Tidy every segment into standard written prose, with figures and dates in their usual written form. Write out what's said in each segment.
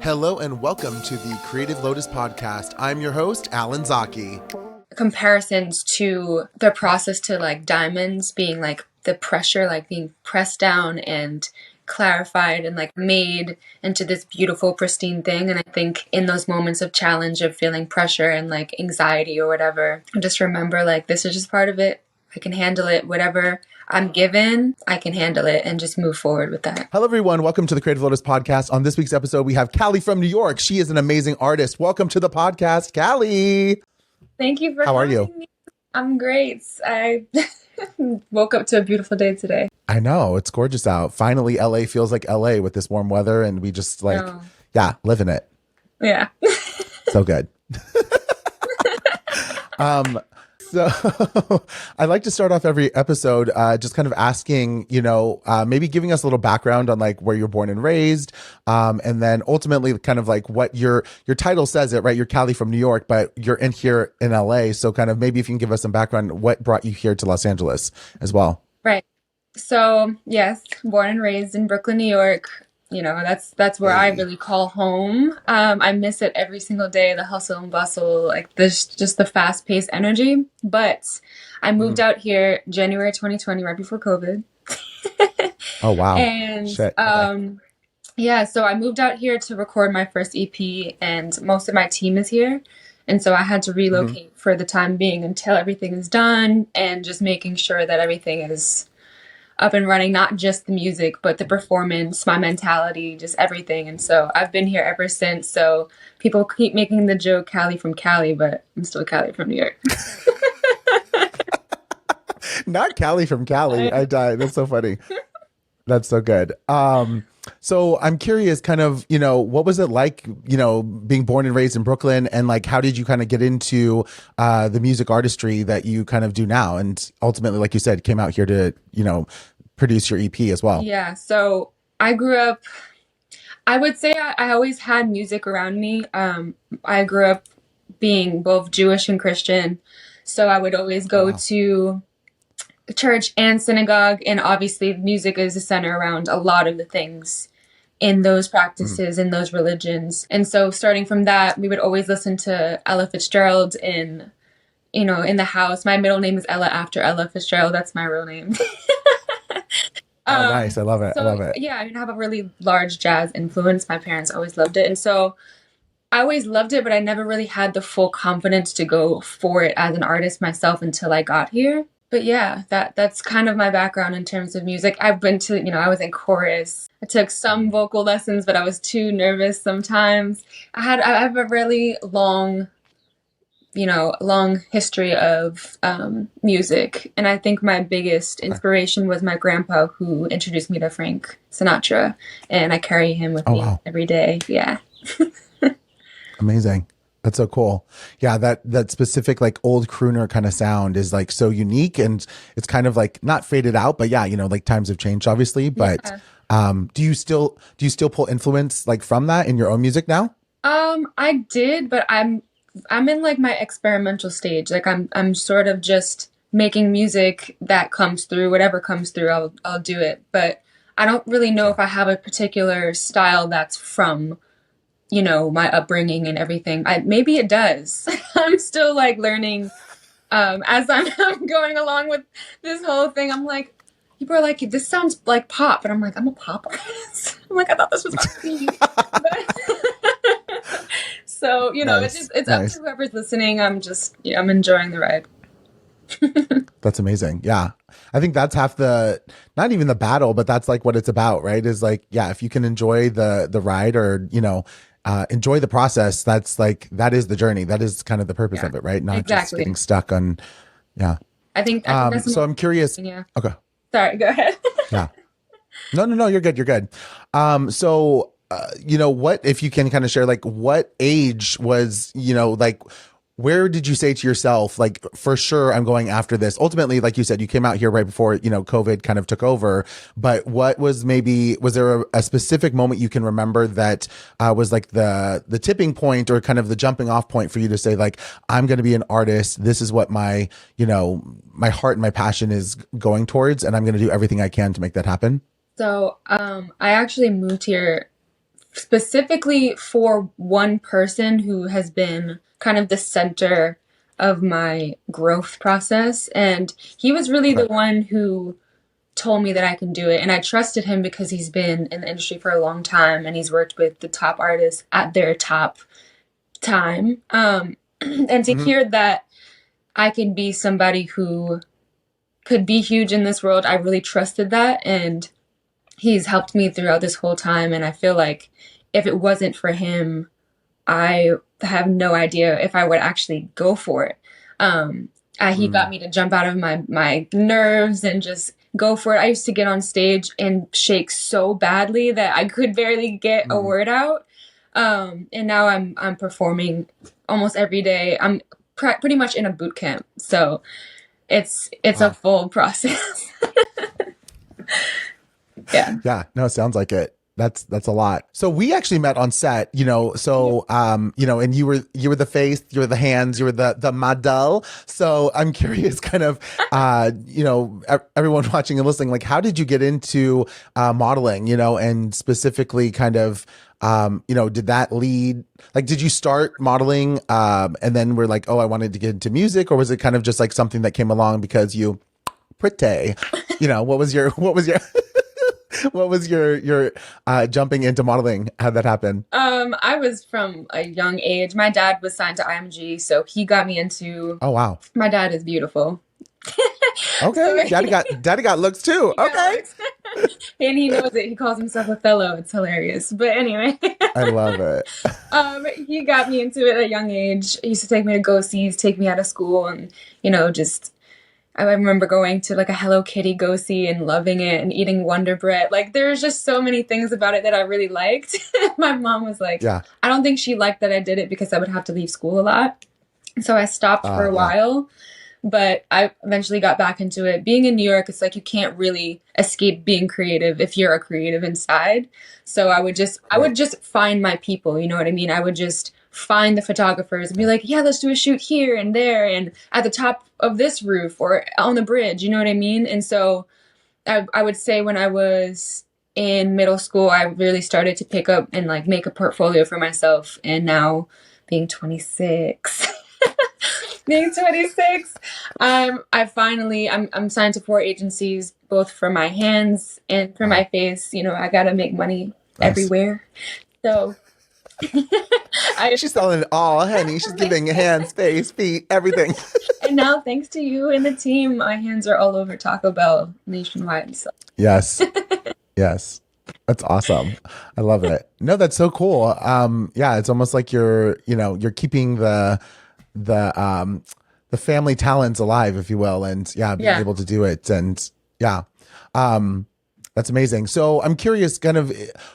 Hello and welcome to the Creative Lotus Podcast. I'm your host, Alan Zaki. Comparisons to the process to like diamonds being like the pressure, like being pressed down and clarified and like made into this beautiful, pristine thing. And I think in those moments of challenge of feeling pressure and like anxiety or whatever, just remember like this is just part of it. I can handle it. Whatever I'm given, I can handle it and just move forward with that. Hello, everyone. Welcome to the Creative Lotus Podcast. On this week's episode, we have CALI from New York. She is an amazing artist. Welcome to the podcast, CALI. Thank you for How are having you? me. I'm great. I woke up to a beautiful day today. I know. It's gorgeous out. Finally, LA feels like LA with this warm weather, and we just living it. Yeah. So good. So I like to start off every episode just kind of asking, maybe giving us a little background on like where you're born and raised. And then ultimately kind of like what your title says it, right? You're CALI from New York, but you're in here in LA. So kind of maybe if you can give us some background, what brought you here to Los Angeles as well? Right. So yes, born and raised in Brooklyn, New York. That's where I really call home. I miss it every single day, the hustle and bustle, like this, just the fast paced energy. But I moved out here January 2020, right before COVID. Oh, wow. And Shit. so I moved out here to record my first EP and most of my team is here. And so I had to relocate for the time being until everything is done and just making sure that everything is up and running, not just the music, but the performance, my mentality, just everything. And so I've been here ever since. So people keep making the joke CALI from Cali, but I'm still CALI from New York. Not CALI from Cali. I died. That's so funny. That's so good. So I'm curious kind of, what was it like, being born and raised in Brooklyn, and like, how did you kind of get into the music artistry that you kind of do now? And ultimately, like you said, came out here to, produce your EP as well. Yeah. So I grew up, I would say I always had music around me. I grew up being both Jewish and Christian. So I would always go to church and synagogue, and obviously music is the center around a lot of the things in those practices, in those religions. And so starting from that, we would always listen to Ella Fitzgerald in the house. My middle name is Ella after Ella Fitzgerald. That's my real name. Nice. I love it. I love it. Yeah, I have a really large jazz influence. My parents always loved it. And so I always loved it, but I never really had the full confidence to go for it as an artist myself until I got here. But yeah, that's kind of my background in terms of music. I've been to, I was in chorus. I took some vocal lessons, but I was too nervous sometimes. I have a really long history of music. And I think my biggest inspiration was my grandpa, who introduced me to Frank Sinatra. And I carry him with me every day. Yeah. Amazing. That's so cool. Yeah, that specific like old crooner kind of sound is like so unique, and it's kind of like not faded out, but yeah, like times have changed obviously. But do you still pull influence like from that in your own music now? I did, but I'm in like my experimental stage. Like I'm sort of just making music that comes through, whatever comes through, I'll do it. But I don't really know if I have a particular style that's from my upbringing and everything. Maybe it does. I'm still like learning as I'm going along with this whole thing. I'm like, people are like, this sounds like pop. And I'm like, I'm a pop artist. I'm like, I thought this was R&B. So, Nice. it's up to whoever's listening. I'm enjoying the ride. That's amazing. Yeah. I think that's half not even the battle, but that's like what it's about, right? Is like, yeah, if you can enjoy the ride or, enjoy the process, that is the journey. That is kind of the purpose of it, right? Not just getting stuck on, yeah. I think that's so I'm curious. Yeah. Okay. Sorry, go ahead. Yeah. No, you're good. You're good. So, what, if you can kind of share, like what age was, like, where did you say to yourself, like, for sure, I'm going after this? Ultimately, like you said, you came out here right before, COVID kind of took over. But what was there a specific moment you can remember that was like the tipping point or kind of the jumping off point for you to say, like, I'm going to be an artist. This is what my heart and my passion is going towards, and I'm going to do everything I can to make that happen? So I actually moved here specifically for one person who has been kind of the center of my growth process. And he was really the Okay. one who told me that I can do it. And I trusted him because he's been in the industry for a long time and he's worked with the top artists at their top time. And to Hmm. hear that I could be somebody who could be huge in this world, I really trusted that. And he's helped me throughout this whole time. And I feel like if it wasn't for him, I have no idea if I would actually go for it. He got me to jump out of my nerves and just go for it. I used to get on stage and shake so badly that I could barely get a word out. And now I'm performing almost every day. I'm pretty much in a boot camp, so it's a Wow. full process. Yeah. Yeah, no, it sounds like it. That's a lot. So we actually met on set, so and you were the face, you were the hands, you were the model. So I'm curious kind of everyone watching and listening, like how did you get into modeling, and specifically kind of did that lead, like did you start modeling and then we're like, oh, I wanted to get into music, or was it kind of just like something that came along because you pretty, what was your what was your jumping into modeling? How'd that happen? I was from a young age. My dad was signed to IMG, so he got me into. Oh wow. My dad is beautiful. Okay. Daddy got looks too. Okay. And he knows it. He calls himself Othello. It's hilarious. But anyway, I love it. he got me into it at a young age. He used to take me to go-sees, take me out of school, and just. I remember going to like a Hello Kitty go-see and loving it and eating Wonder Bread. Like there's just so many things about it that I really liked. My mom was like, Yeah. I don't think she liked that I did it because I would have to leave school a lot. So I stopped for a while, but I eventually got back into it. Being in New York, it's like you can't really escape being creative if you're a creative inside. So I would just find my people, you know what I mean? I would just find the photographers and be like, yeah, let's do a shoot here and there and at the top of this roof or on the bridge, you know what I mean? And so I would say when I was in middle school, I really started to pick up and like make a portfolio for myself. And now being 26, I'm signed to 4 agencies, both for my hands and for my face. I got to make money everywhere. So she's selling it all, honey. She's giving hands, face, feet, everything. And now, thanks to you and the team, my hands are all over Taco Bell nationwide. So. Yes. Yes. That's awesome. I love it. No, that's so cool. Yeah, it's almost like you're keeping the family talents alive, if you will, and being able to do it. And that's amazing. So I'm curious, kind of,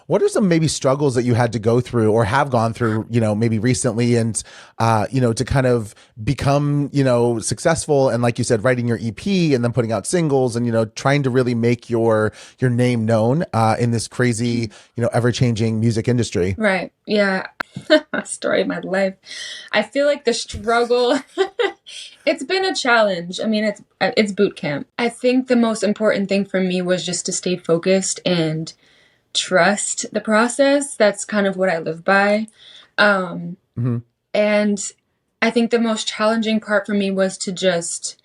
what are some maybe struggles that you had to go through or have gone through, maybe recently, and to kind of become, successful, and like you said, writing your EP and then putting out singles and trying to really make your name known in this crazy, ever changing music industry. Right. Yeah. Story of my life. I feel like the struggle. It's been a challenge. I mean, it's boot camp. I think the most important thing for me was just to stay focused and trust the process. That's kind of what I live by. And I think the most challenging part for me was to just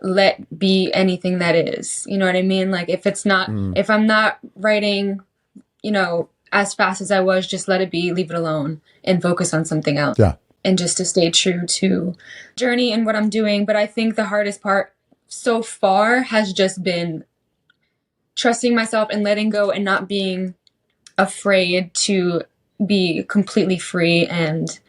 let be anything that is. You know what I mean? Like if I'm not writing, as fast as I was, just let it be, leave it alone, and focus on something else. Yeah. And just to stay true to journey and what I'm doing. But I think the hardest part so far has just been trusting myself and letting go and not being afraid to be completely free. And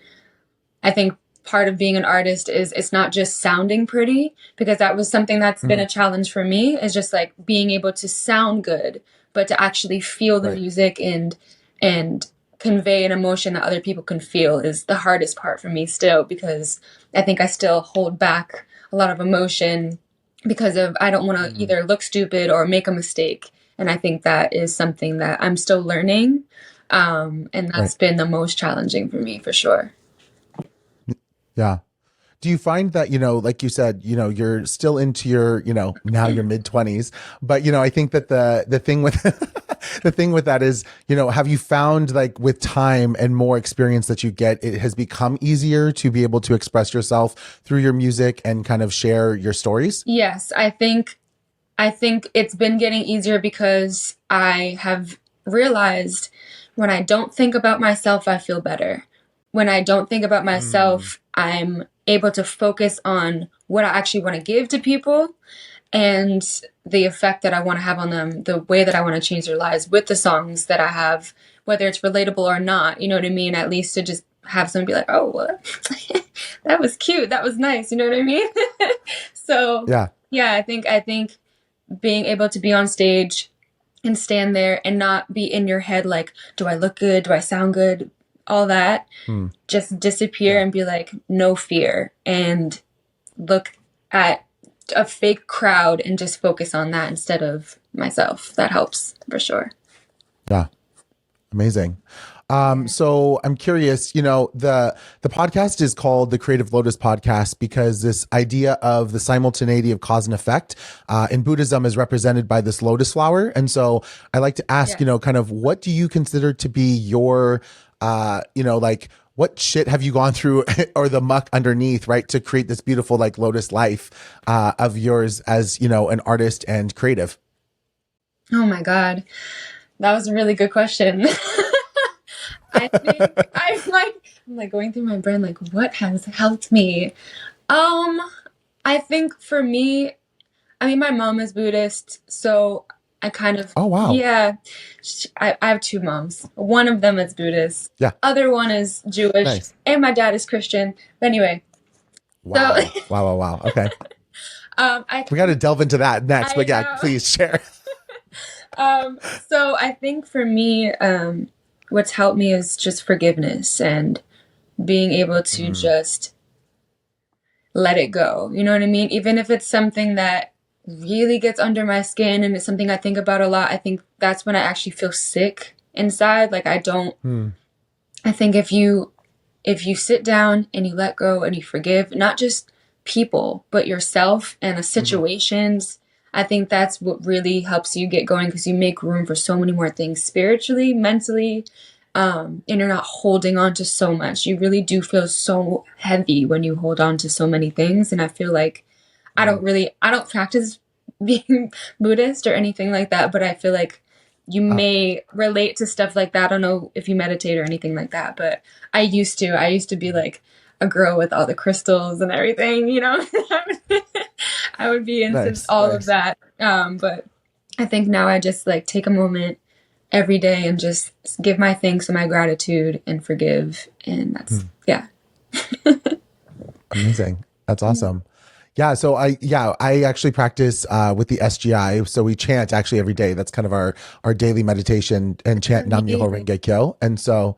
I think part of being an artist is it's not just sounding pretty, because that was something that's been a challenge for me, is just like being able to sound good, but to actually feel the music and convey an emotion that other people can feel is the hardest part for me still, because I think I still hold back a lot of emotion because of I don't want to either look stupid or make a mistake. And I think that is something that I'm still learning. And that's been the most challenging for me, for sure. Yeah. do you find that, like you said, you're still into your, now your mid-20s, but I think that the thing with the thing with that is, have you found like with time and more experience that you get, it has become easier to be able to express yourself through your music and kind of share your stories? Yes, I think it's been getting easier because I have realized when I don't think about myself, I feel better. When I don't think about myself, I'm able to focus on what I actually want to give to people and the effect that I want to have on them, the way that I want to change their lives with the songs that I have, whether it's relatable or not, you know what I mean? At least to just have someone be like, oh, well, that was cute. That was nice. You know what I mean? So yeah, I think being able to be on stage and stand there and not be in your head like, do I look good? Do I sound good? All that. Just disappear and be like, no fear, and look at a fake crowd and just focus on that instead of myself. That helps for sure. Yeah. Amazing. So I'm curious, the podcast is called the Creative Lotus Podcast because this idea of the simultaneity of cause and effect in Buddhism is represented by this lotus flower. And so I like to ask, kind of what do you consider to be your, like what shit have you gone through or the muck underneath, right, to create this beautiful like lotus life of yours as, an artist and creative? Oh my God. That was a really good question. I think I'm like going through my brain, like what has helped me? I think for me, I mean, my mom is Buddhist, so I kind of, oh wow, yeah, I have two moms. One of them is Buddhist. Yeah. Other one is Jewish. Nice. And my dad is Christian. But anyway. Wow. So, wow. Okay. We got to delve into that next, but yeah, please share. So I think for me, what's helped me is just forgiveness and being able to just let it go. You know what I mean? Even if it's something that really gets under my skin and it's something I think about a lot, I think that's when I actually feel sick inside. Like I think if you sit down and you let go and you forgive, not just people, but yourself and the situations, I think that's what really helps you get going because you make room for so many more things spiritually, mentally, and you're not holding on to so much. You really do feel so heavy when you hold on to so many things. And I feel like I don't practice being Buddhist or anything like that, but I feel like you may relate to stuff like that. I don't know if you meditate or anything like that, but I used to be like a girl with all the crystals and everything, I would be into all of that. But I think now I just like take a moment every day and just give my thanks and my gratitude and forgive. And that's, yeah. Amazing. That's awesome. Yeah. So I actually practice with the SGI. So we chant actually every day. That's kind of our daily meditation and chant Nam Myoho Renge Kyo. And so,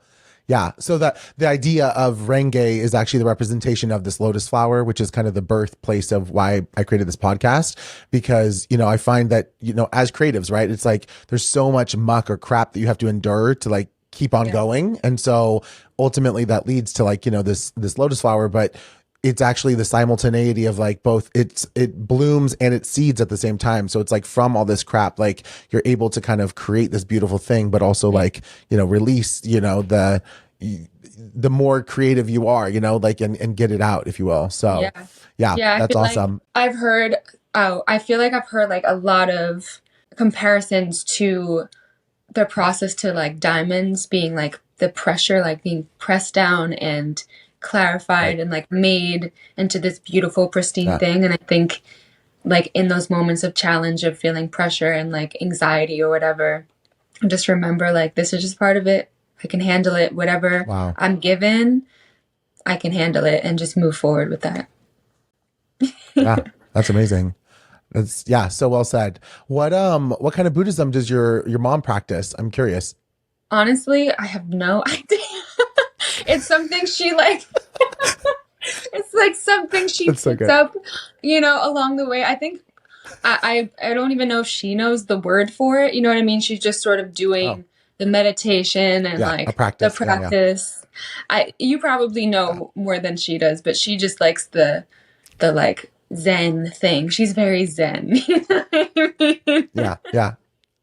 yeah. So the idea of Renge is actually the representation of this lotus flower, which is kind of the birthplace of why I created this podcast. Because, I find that, as creatives, right, it's like there's so much muck or crap that you have to endure to like keep on going. And so ultimately that leads to like, this lotus flower, but it's actually the simultaneity of like both it blooms and it seeds at the same time. So it's like from all this crap, like you're able to kind of create this beautiful thing, but also like, release, the more creative you are, like, and get it out, if you will. So yeah, that's awesome. Like I feel like I've heard like a lot of comparisons to the process to like diamonds being like the pressure, like being pressed down and clarified and like made into this beautiful pristine thing. And I think like in those moments of challenge of feeling pressure and like anxiety or whatever, just remember like this is just part of it. I can handle it. Whatever I'm given, I can handle it and just move forward with that. Yeah, that's amazing. That's so well said. What kind of Buddhism does your mom practice? I'm curious. Honestly, I have no idea. It's something she like, it's like something she picks up, along the way. I think I don't even know if she knows the word for it. You know what I mean? She's just sort of doing the meditation and like the practice. You probably know more than she does, but she just likes the like Zen thing. She's very Zen. You know what I mean? Yeah, yeah.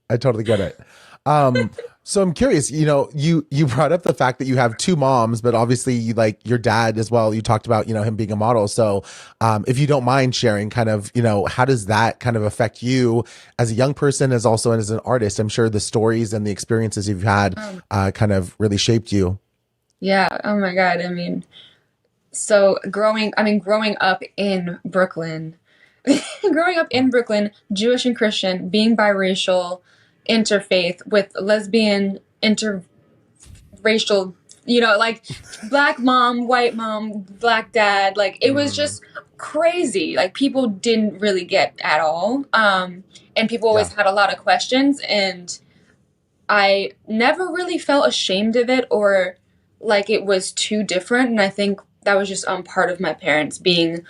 I totally get it. Um, so I'm curious, you brought up the fact that you have two moms, but obviously you like your dad as well. You talked about, him being a model. So, if you don't mind sharing kind of, how does that kind of affect you as a young person, as also as an artist? I'm sure the stories and the experiences you've had, kind of really shaped you. Yeah. Oh my God. I mean, so growing up in Brooklyn, growing up in Brooklyn, Jewish and Christian, being biracial, interfaith with lesbian, interracial, like black mom, white mom, black dad, like it was just crazy. Like people didn't really get at all. And people always Yeah. had a lot of questions, and I never really felt ashamed of it or like it was too different. And I think that was just on part of my parents being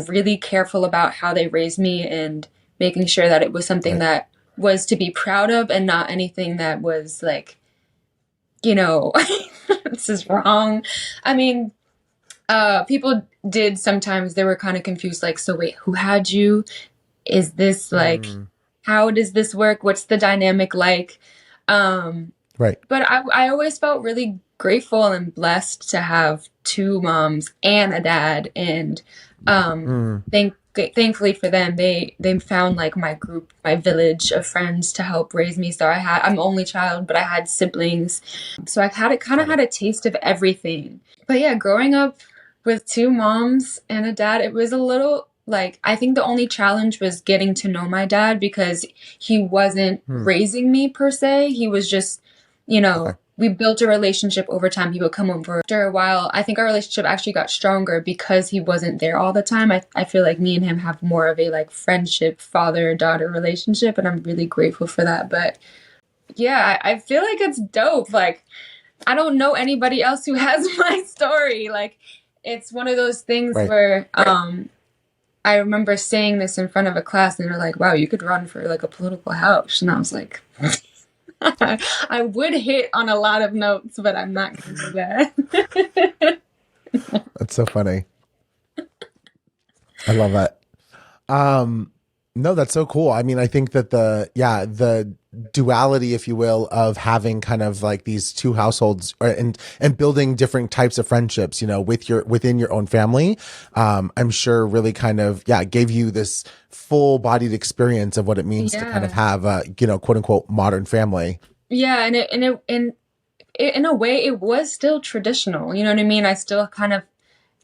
really careful about how they raised me and making sure that it was something Right. that was to be proud of and not anything that was like, you know, this is wrong. I mean, people did sometimes, they were kind of confused, like, so wait, who had you? Is this like, Mm, how does this work? What's the dynamic like? right. But I always felt really grateful and blessed to have two moms and a dad. And Mm, thankfully for them, they found like my group, my village of friends to help raise me. So I'm only child, but I had siblings. So I had kind of got it. had a taste of everything. But yeah, growing up with two moms and a dad, it was a little like, I think the only challenge was getting to know my dad because he wasn't Hmm. raising me per se. He was just, Okay. we built a relationship over time. He would come over after a while. I think our relationship actually got stronger because he wasn't there all the time. I feel like me and him have more of a like friendship, father-daughter relationship, and I'm really grateful for that. But yeah, I feel like it's dope. Like, I don't know anybody else who has my story. Like, it's one of those things Right. where I remember saying this in front of a class and they're like, wow, you could run for like a political house. And I was like, I would hit on a lot of notes, but I'm not going to do that. That's so funny. I love that. Um, no, that's so cool. I mean, I think that the duality, if you will, of having kind of like these two households and building different types of friendships, within your own family, I'm sure really kind of, gave you this full bodied experience of what it means to kind of Yeah. have a, quote unquote modern family. Yeah. In a way, it was still traditional. You know what I mean? I still kind of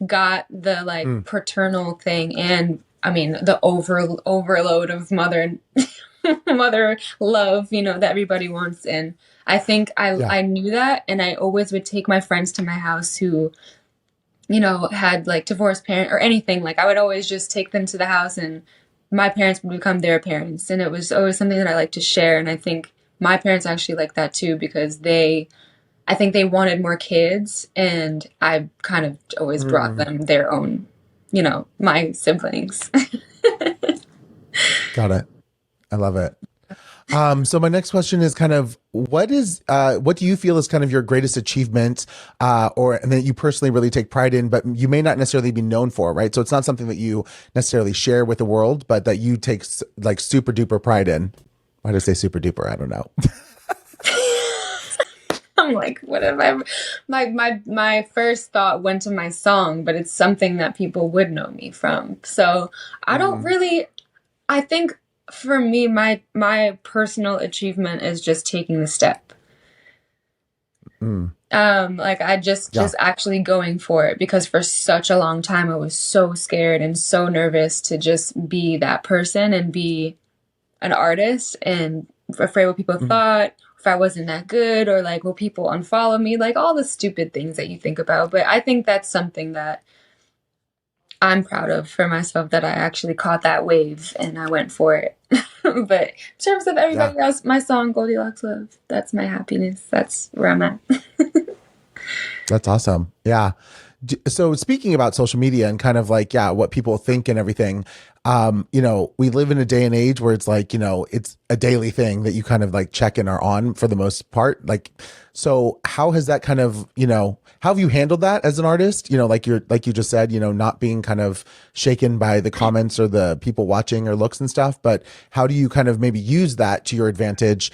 got the like Mm, paternal thing and I mean the overload of mother mother love, that everybody wants. And I think yeah. I knew that, and I always would take my friends to my house who, had like divorced parent or anything. Like I would always just take them to the house and my parents would become their parents. And it was always something that I like to share. And I think my parents actually like that too because I think they wanted more kids, and I kind of always brought Mm, them their own, my siblings. got it. I love it. So my next question is kind of what do you feel is kind of your greatest achievement, or and that you personally really take pride in, but you may not necessarily be known for, right? So it's not something that you necessarily share with the world, but that you take like super duper pride in. Why did I say super duper? I don't know. I'm like, what have I? My first thought went to my song, but it's something that people would know me from. So I don't Mm, really. I think for me, my personal achievement is just taking the step. mm, Like I yeah. just actually going for it because for such a long time I was so scared and so nervous to just be that person and be an artist and afraid what people Mhm. thought, if I wasn't that good, or like will people unfollow me, like all the stupid things that you think about. But I think that's something that I'm proud of for myself that I actually caught that wave and I went for it. But in terms of Yeah. everybody else, my song Goldilocks Love, that's my happiness. That's where I'm at. That's awesome. Yeah. So speaking about social media and kind of like, yeah, what people think and everything, we live in a day and age where it's like, it's a daily thing that you kind of like check in or on for the most part. Like, so how has that kind of, how have you handled that as an artist? Like you just said, not being kind of shaken by the comments or the people watching or looks and stuff, but how do you kind of maybe use that to your advantage,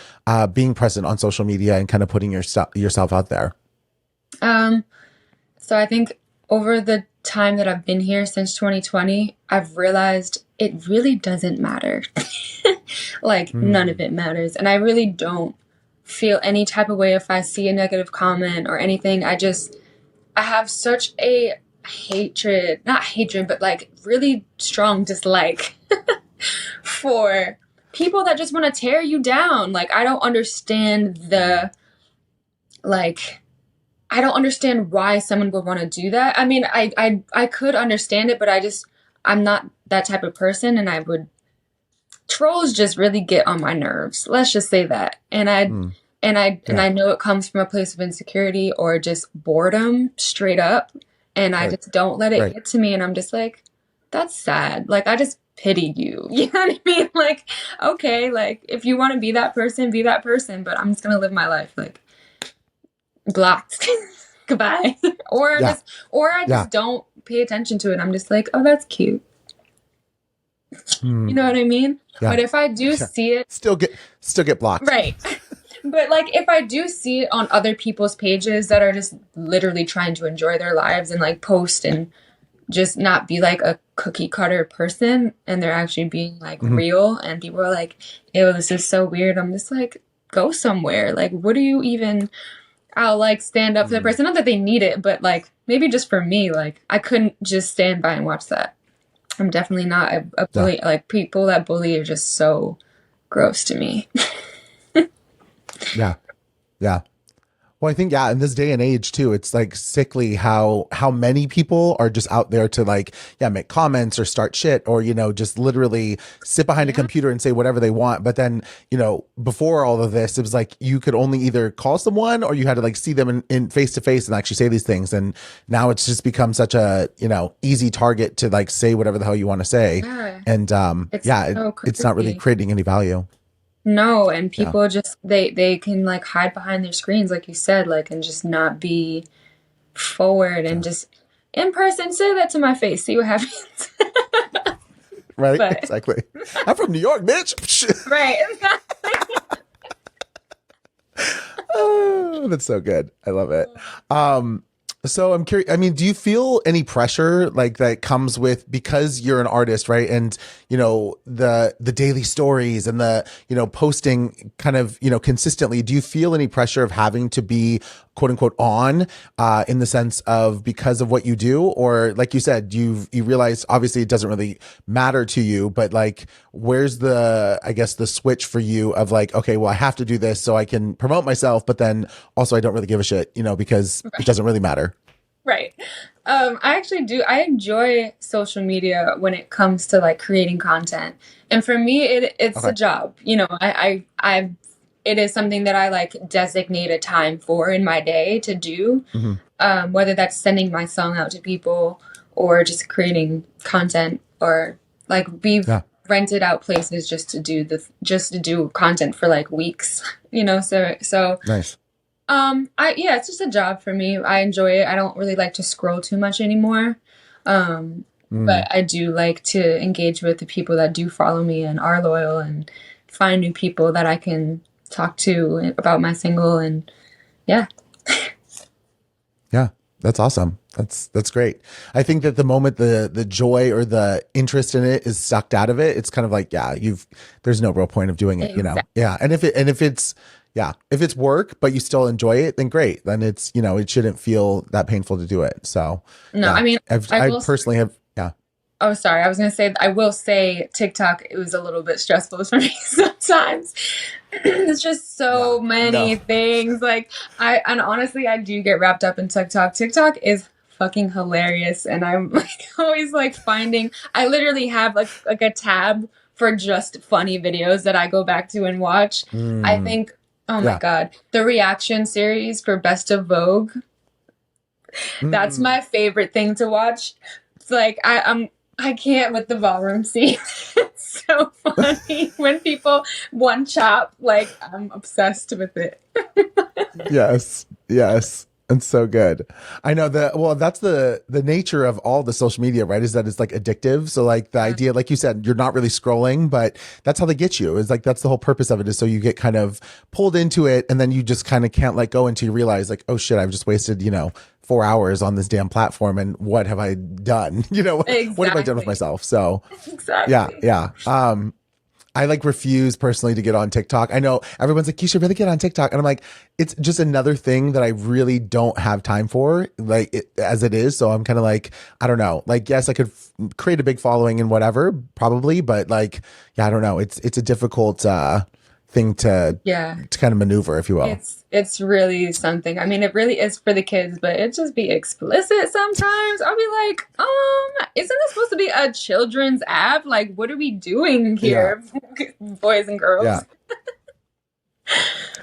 being present on social media and kind of putting yourself out there? So I think over the time that I've been here since 2020, I've realized it really doesn't matter. Like none of it matters. And I really don't feel any type of way if I see a negative comment or anything. I have such a not hatred, but like really strong dislike for people that just want to tear you down. Like, I don't understand I don't understand why someone would want to do that. I mean, I could understand it, but I'm not that type of person, and trolls just really get on my nerves. Let's just say that. And I know it comes from a place of insecurity or just boredom straight up. And I just don't let it get to me. And I'm just like, that's sad. Like, I just pitied you. You know what I mean? Like, okay, like if you want to be that person, be that person, but I'm just going to live my life. Like, blocked. Goodbye. or I just don't pay attention to it. I'm just like, oh, that's cute. You know what I mean? But if I do see it, still get blocked. Right. But like if I do see it on other people's pages that are just literally trying to enjoy their lives and like post and just not be like a cookie cutter person, and they're actually being like real, and people are like, ew, this is so weird. I'm just like, go somewhere. Like, what do you even... I'll like stand up for the person. Not that they need it, but like maybe just for me, like I couldn't just stand by and watch that. I'm definitely not a bully. Like, people that bully are just so gross to me. Yeah. Well, I think, in this day and age too, it's like sickly how many people are just out there to like, make comments or start shit or, just literally sit behind a computer and say whatever they want. But then, before all of this, it was like you could only either call someone or you had to like see them in face to face and actually say these things. And now it's just become such a, easy target to like say whatever the hell you want to say. Yeah. And it's not really creating any value. No, and people just they can like hide behind their screens, like you said, like, and just not be forward and just in person say that to my face, see what happens. Right, exactly. I'm from New York, bitch. Right. Oh, that's so good. I love it. So I'm curious, I mean, do you feel any pressure like that comes with, because you're an artist, right? And, the daily stories and the, posting kind of, consistently, do you feel any pressure of having to be quote unquote on, in the sense of because of what you do? Or like you said, you realize obviously it doesn't really matter to you, but like, where's the switch for you of like, okay, well, I have to do this so I can promote myself, but then also I don't really give a shit, because it doesn't really matter. Right. I actually do. I enjoy social media when it comes to like creating content. And for me, it's a job. It is something that I like designate a time for in my day to do. Whether that's sending my song out to people or just creating content, or like we've rented out places just to do content for like weeks, so nice. It's just a job for me. I enjoy it. I don't really like to scroll too much anymore. But I do like to engage with the people that do follow me and are loyal, and find new people that I can talk to about my single. And yeah. Yeah, that's awesome. That's great. I think that the moment the joy or the interest in it is sucked out of it, it's kind of like, there's no real point of doing it, Yeah. And if it's work, but you still enjoy it, then great. Then it's, it shouldn't feel that painful to do it. So no, I mean, I personally have. Oh, sorry. I was going to say, I will say TikTok, it was a little bit stressful for me sometimes. It's just so many things. Like and honestly, I do get wrapped up in TikTok. TikTok is fucking hilarious. And I'm like always like I literally have like a tab for just funny videos that I go back to and watch. I think, oh my God, the reaction series for Best of Vogue, That's Mm. my favorite thing to watch. It's like I can't with the ballroom scene. It's so funny when people one chop. Like I'm obsessed with it. Yes, yes. And so good. I know that, well, that's the nature of all the social media, right? Is that it's like addictive. So like the Yeah. idea, like you said, you're not really scrolling, but that's how they get you. Is like that's the whole purpose of it, is so you get kind of pulled into it, and then you just kind of can't let go until you realize like, oh shit, I've just wasted, 4 hours on this damn platform, and what have I done? What have I done with Exactly. myself? So yeah, Exactly. yeah. I like refuse personally to get on TikTok. I know everyone's like, you should really get on TikTok. And I'm like, it's just another thing that I really don't have time for, like as it is. So I'm kind of like, I don't know. Like, yes, I could create a big following and whatever, probably, but like, yeah, I don't know. It's a difficult thing Yeah. to kind of maneuver, if you will. It's really something. I mean, it really is for the kids, but it just be explicit sometimes. I'll be like, isn't this supposed to be a children's app? Like, what are we doing Yeah. here, boys and girls? Yeah.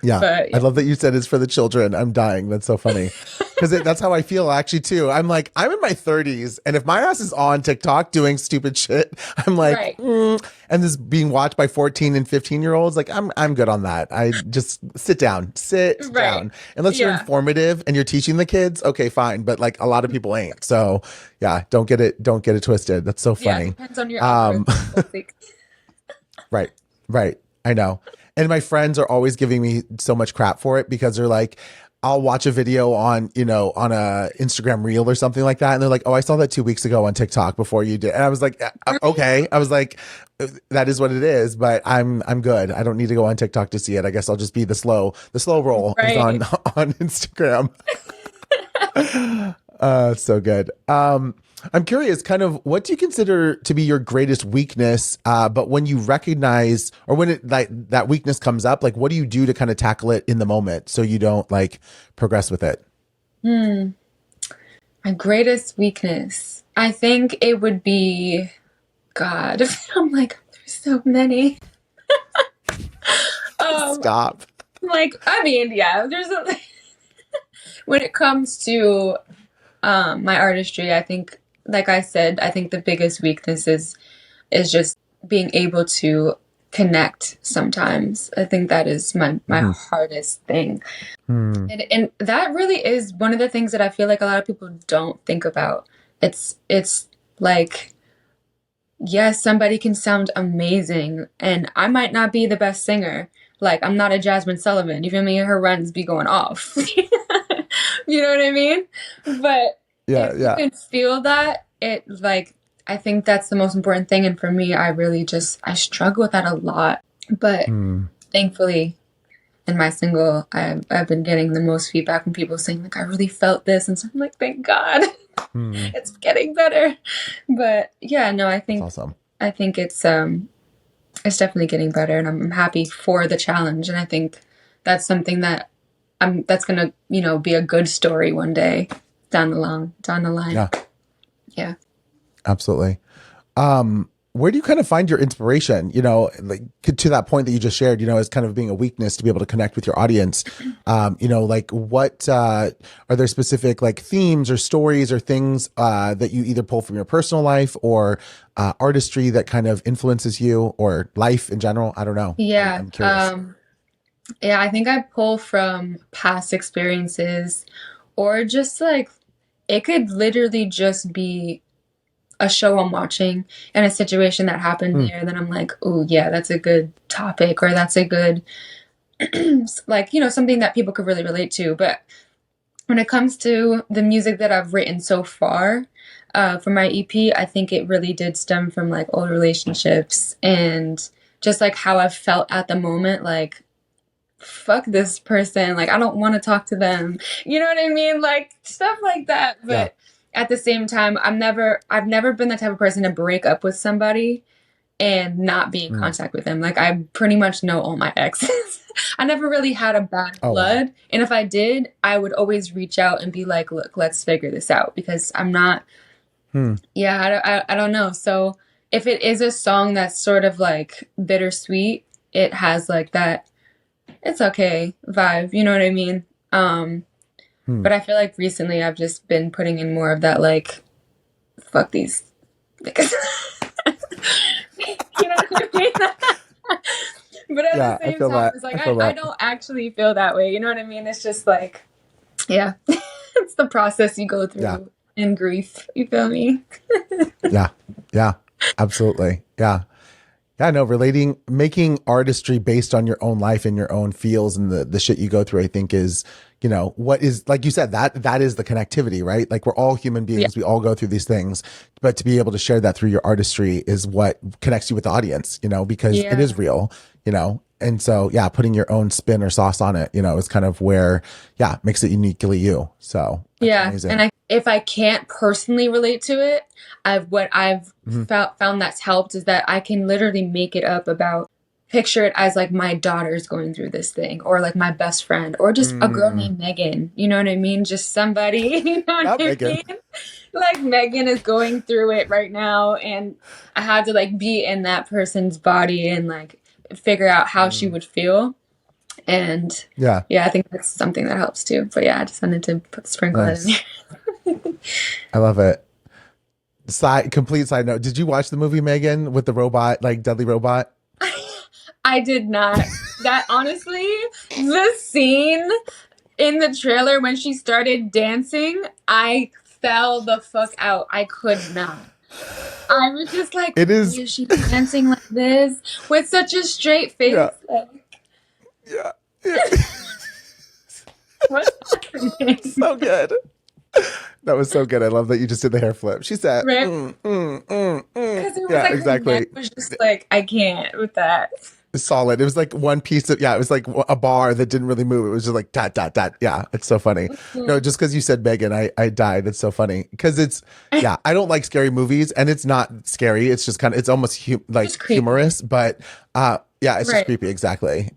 Yeah. But I yeah, love that you said it's for the children. I'm dying. That's so funny. Because that's how I feel actually too. I'm like, I'm in my 30s, and if my ass is on TikTok doing stupid shit, I'm like, right, and this being watched by 14 and 15-year-olds, like I'm good on that. I just sit down, right, unless you're yeah, informative and you're teaching the kids. Okay, fine. But like a lot of people ain't. So yeah, don't get it twisted. That's so yeah. funny. Depends on your Um, algorithm. Like, Right. Right. I know. And my friends are always giving me so much crap for it, because they're like, I'll watch a video on, on a Instagram reel or something like that. And they're like, oh, I saw that 2 weeks ago on TikTok before you did. And I was like, okay. I was like, that is what it is, but I'm good. I don't need to go on TikTok to see it. I guess I'll just be the slow roll is right. on Instagram. So good. I'm curious, kind of, what do you consider to be your greatest weakness? But when you recognize, or when it like that weakness comes up, like what do you do to kind of tackle it in the moment so you don't like progress with it? Hmm. My greatest weakness. I think it would be God. I'm like, there's so many. Um, Stop. like, I mean, yeah, there's a when it comes to my artistry, I think, like I said, I think the biggest weakness is just being able to connect sometimes. I think that is my Hmm. hardest thing. Hmm. And that really is one of the things that I feel like a lot of people don't think about. It's like, yes, somebody can sound amazing, and I might not be the best singer. Like, I'm not a Jasmine Sullivan. You feel me? Her runs be going off. You know what I mean? But Yeah. if you Yeah. can feel that, it like I think that's the most important thing. And for me, I really just I struggle with that a lot. But Hmm. thankfully, in my single, I've been getting the most feedback from people saying like I really felt this, and so I'm like, thank God, Hmm. it's getting better. But yeah, no, That's awesome. I think it's definitely getting better, and I'm happy for the challenge. And I think that's something that that's gonna be a good story one day down the line. Yeah, Yeah. absolutely. Where do you kind of find your inspiration, like to that point that you just shared, as kind of being a weakness to be able to connect with your audience? Like what, are there specific like themes or stories or things, that you either pull from your personal life or, artistry that kind of influences you, or life in general? I don't know. Yeah. I'm curious. Yeah, I think I pull from past experiences, or just like it could literally just be a show I'm watching and a situation that happened Hmm. there. Then I'm like, oh yeah, that's a good topic, or that's a good like, something that people could really relate to. But when it comes to the music that I've written so far, for my EP, I think it really did stem from like old relationships and just like how I've felt at the moment, like fuck this person, like I don't want to talk to them, you know what I mean, like stuff like that. Yeah. But at the same time, I've never been the type of person to break up with somebody and not be in Hmm. contact with them. Like I pretty much know all my exes. I never really had a bad Oh, wow. blood, and if I did, I would always reach out and be like, look, let's figure this out, because I'm not, Hmm. yeah, I don't know. So if it is a song that's sort of like bittersweet, it has like that it's okay vibe, you know what I mean? But I feel like recently I've just been putting in more of that, like, fuck these niggas. You know what I mean? But at the I same feel time, that. it's like I feel I that. don't actually feel that way. You know what I mean? It's just like, yeah, it's the process you go Yeah. through in grief. You feel me? Yeah. Yeah. Absolutely. Yeah. Yeah, no, making artistry based on your own life and your own feels and the shit you go through, I think is, what is, like you said, that is the connectivity, right? Like we're all human Yeah. beings. We all go through these things, but to be able to share that through your artistry is what connects you with the audience, because it Yeah. is real, And so, yeah, putting your own spin or sauce on it, is kind of where, makes it uniquely you. So that's Yeah. amazing. And if I can't personally relate to it, what I've found that's helped is that I can literally make it up about, picture it as like my daughter's going through this thing, or like my best friend, or just a girl named Megan. You know what I mean? Just somebody, you know what Not I Megan. mean? Like Megan is going through it right now, and I had to like be in that person's body and like figure out how she would feel. And Yeah. yeah, I think that's something that helps too. But yeah, I just wanted to sprinkle it in Nice. there. I love it. Complete side note. Did you watch the movie Megan with the robot, like deadly robot? I did not. That honestly, the scene in the trailer when she started dancing, I fell the fuck out. I could not. I was just like, It why is. is she dancing like this with such a straight face? Yeah. Like, Yeah. Yeah. what's happening? So good. That was so good. I love that you just did the hair flip. She said, Right? mm. Because it was Yeah, like her exactly. neck was just like, I can't with that. Solid. It was like one piece of, it was like a bar that didn't really move. It was just like dot, dot, dot. Yeah, it's so funny. No, just because you said Megan, I died. It's so funny. Because I don't like scary movies, and it's not scary. It's just kind of, it's almost like humorous, but it's just creepy. Exactly.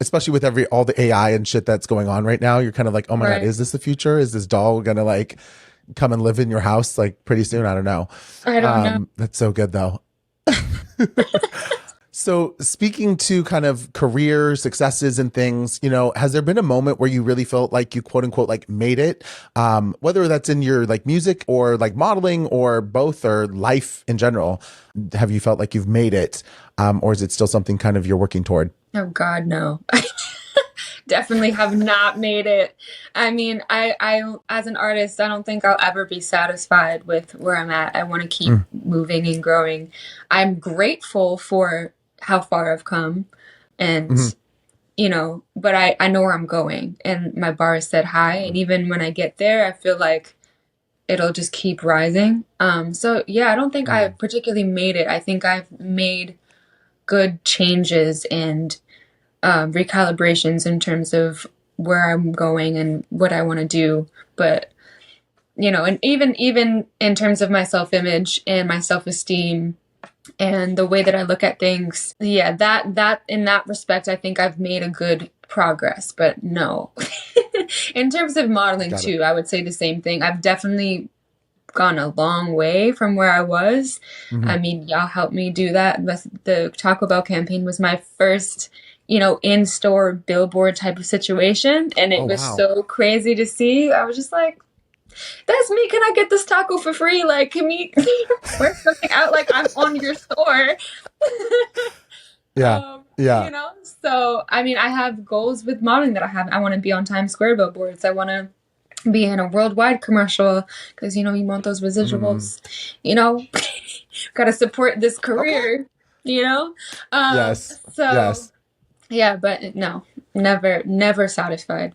Especially with all the AI and shit that's going on right now, you're kind of like, oh my God, is this the future? Is this doll gonna like come and live in your house like pretty soon? I don't know. I don't know. That's so good though. So speaking to kind of career successes and things, has there been a moment where you really felt like you quote unquote like made it? Whether that's in your like music or like modeling or both or life in general, have you felt like you've made it? Or is it still something kind of you're working toward? Oh God, no. Definitely have not made it. I mean, I as an artist, I don't think I'll ever be satisfied with where I'm at. I want to keep moving and growing. I'm grateful for how far I've come, and but I know where I'm going, and my bar is set high, and even when I get there, I feel like it'll just keep rising. So yeah, I don't think I particularly made it. I think I've made good changes and recalibrations in terms of where I'm going and what I want to do. But and even in terms of my self-image and my self-esteem and the way that I look at things, yeah, that in that respect, I think I've made a good progress. But no, in terms of modeling too, I would say the same thing. I've definitely gone a long way from where I was. I mean, y'all helped me do that. The Taco Bell campaign was my first, in-store billboard type of situation. And it was so crazy to see. I was just like, that's me. Can I get this taco for free? Like, can we work something out? Like, I'm on your store. Yeah. So, I mean, I have goals with modeling that I want to be on Times Square billboards. I want to be in a worldwide commercial because, you want those residuals, got to support this career, Yes. So, yes. Yeah, but no, never satisfied.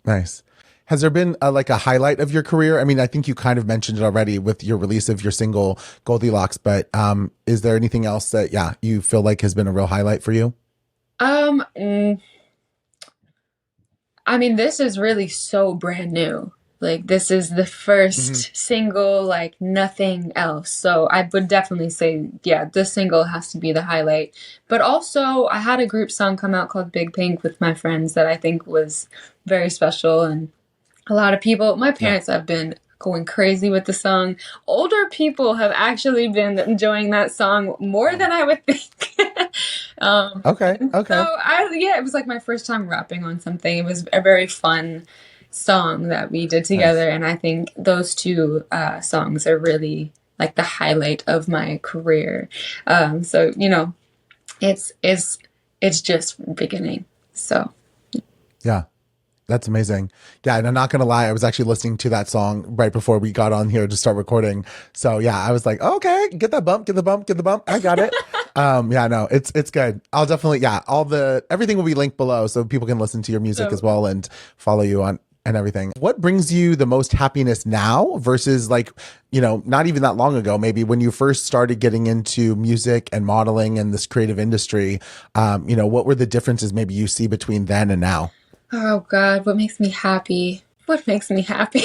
Nice. Has there been like a highlight of your career? I mean, I think you kind of mentioned it already with your release of your single Goldilocks, but is there anything else that, you feel like has been a real highlight for you? I mean, this is really so brand new. Like, this is the first single, like nothing else. So I would definitely say, yeah, this single has to be the highlight. But also, I had a group song come out called Big Pink with my friends that I think was very special. And a lot of people, my parents have been going crazy with the song. Older people have actually been enjoying that song more than I would think. Okay. So Okay. yeah, it was like my first time rapping on something. It was a very fun song that we did Nice. together, and I think those two songs are really like the highlight of my career. So it's just beginning. So Yeah. That's amazing. Yeah, and I'm not gonna lie, I was actually listening to that song right before we got on here to start recording. So yeah, I was like, oh, okay, get that bump, get the bump, get the bump. I got it. Yeah, no, it's good. I'll definitely, yeah, everything will be linked below so people can listen to your music as so well and follow you on and everything. What brings you the most happiness now versus like, not even that long ago, maybe when you first started getting into music and modeling and this creative industry, what were the differences maybe you see between then and now? oh God, what makes me happy? What makes me happy?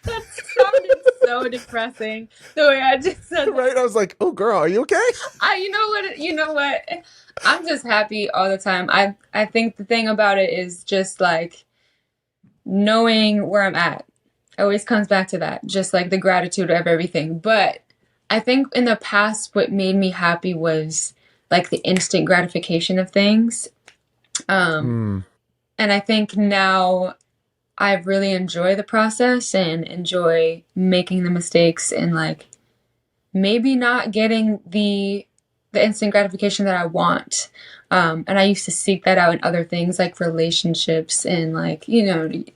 That sounded so depressing the way I just said that. Right? I was like, oh girl, are you okay? You know what? I'm just happy all the time. I think the thing about it is just like knowing where I'm at. It always comes back to that, just like the gratitude of everything. But I think in the past, what made me happy was like the instant gratification of things. Um, Mm, and I think now I really enjoy the process and enjoy making the mistakes and like maybe not getting the instant gratification that I want. And I used to seek that out in other things like relationships and like,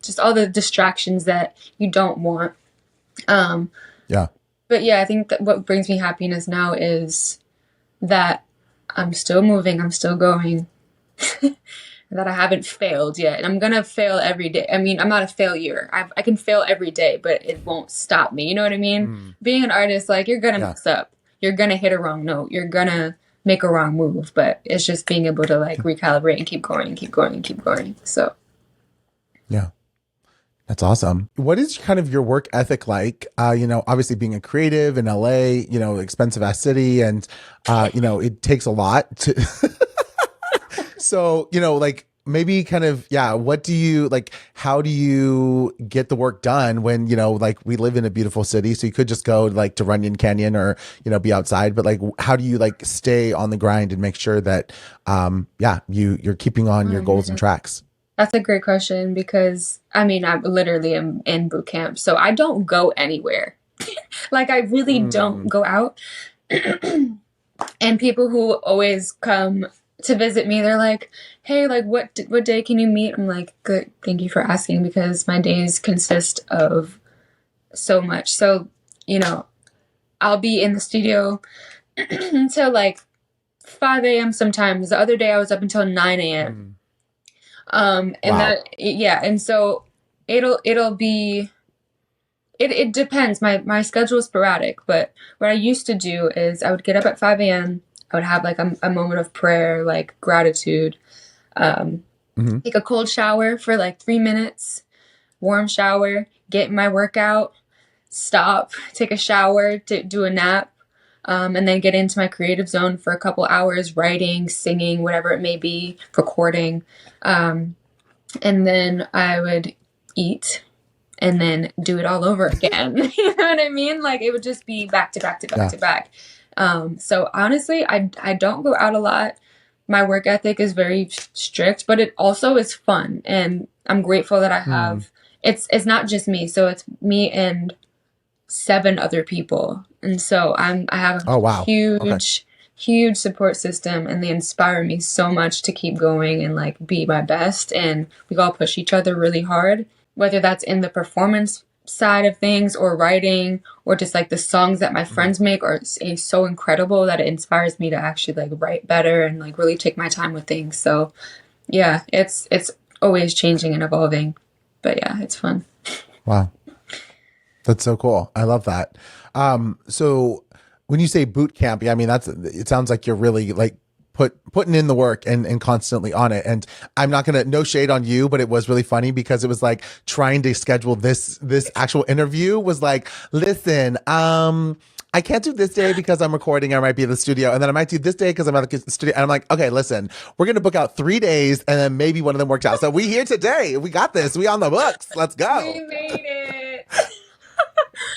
just all the distractions that you don't want. Um, yeah. but yeah, I think that what brings me happiness now is that I'm still moving, I'm still going, that I haven't failed yet. And I'm going to fail every day. I mean, I'm not a failure. I can fail every day, but it won't stop me. You know what I mean? Mm, Being an artist, like, you're going to yeah. mess up. You're going to hit a wrong note. You're going to make a wrong move. But it's just being able to, like, recalibrate and keep going and keep going and keep going. So, Yeah. That's awesome. What is kind of your work ethic like? Obviously being a creative in LA, expensive ass city and it takes a lot to so, like maybe kind of, yeah, what do you like, how do you get the work done when, like we live in a beautiful city, so you could just go like to Runyon Canyon or, be outside, but like how do you like stay on the grind and make sure that yeah, you're keeping on your goals and mhm. tracks? That's a great question because, I mean, I literally am in boot camp. So I don't go anywhere. Like, I really don't Mm, go out. And people who always come to visit me, they're like, "Hey, like, what day can you meet?" I'm like, "Good, thank you for asking," because my days consist of so much. So, you know, I'll be in the studio until like 5 a.m. sometimes. The other day I was up until 9 a.m. mm. And Wow. that, yeah, and so it'll be. It depends. My schedule is sporadic, but what I used to do is I would get up at 5 a.m. I would have like a moment of prayer, like gratitude, um, Hmm. take a cold shower for like 3 minutes, warm shower, get my workout, stop, take a shower, to do a nap, and then get into my creative zone for a couple hours, writing, singing, whatever it may be, recording. Um, and then I would eat and then do it all over again. You know what I mean? Like it would just be back to back to back Yeah. to back. So honestly, I don't go out a lot. My work ethic is very strict, but it also is fun, and I'm grateful that I Mm. have. It's not just me, so it's me and 7 other people, and so I have a Oh, wow. Okay. huge support system, and they inspire me so much to keep going and like be my best, and we all push each other really hard, whether that's in the performance side of things or writing or just like the songs that my Mhm. friends make are so incredible that it inspires me to actually like write better and like really take my time with things. So yeah, it's always changing and evolving, but yeah, it's fun. Wow. That's so cool. I love that. So when you say boot camp, yeah, I mean, it sounds like you're really like putting in the work and constantly on it. And I'm not going to, no shade on you, but it was really funny because it was like trying to schedule this actual interview was like, listen, I can't do this day because I'm recording. I might be in the studio, and then I might do this day because I'm at the studio. And I'm like, okay, listen, we're gonna book out 3 days, and then maybe one of them works out. So we here today. We got this. We on the books. Let's We go. made it. I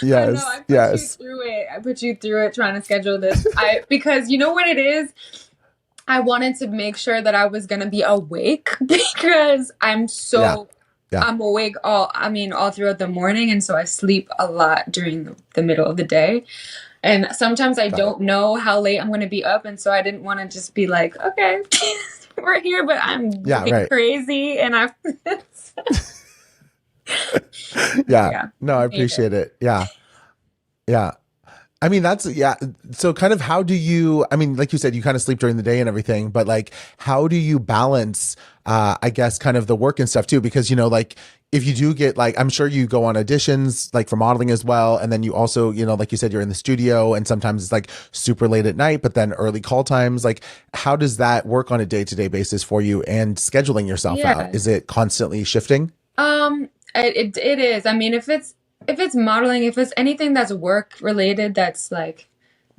know, Yes. I put you Yes. through it. I put you through it trying to schedule this. I because you know what it is? I wanted to make sure that I was going to be awake because Yeah. Yeah. I'm awake all throughout the morning. And so I sleep a lot during the middle of the day. And sometimes I Got it. don't know how late I'm going to be up. And so I didn't want to just be like, okay, we're here, but I'm Yeah. like Right. crazy. And Yeah. yeah, No, I hate it. appreciate it. Yeah. Yeah. I mean, that's, yeah. So kind of how do you, I mean, like you said, you kind of sleep during the day and everything, but like, how do you balance, I guess, kind of the work and stuff too? Because, like, if you do get like, I'm sure you go on auditions, like for modeling as well. And then you also, like you said, you're in the studio and sometimes it's like super late at night, but then early call times. Like, how does that work on a day-to-day basis for you and scheduling yourself out? Yeah. Is it constantly shifting? It is. I mean, if it's modeling, if it's anything that's work related, that's like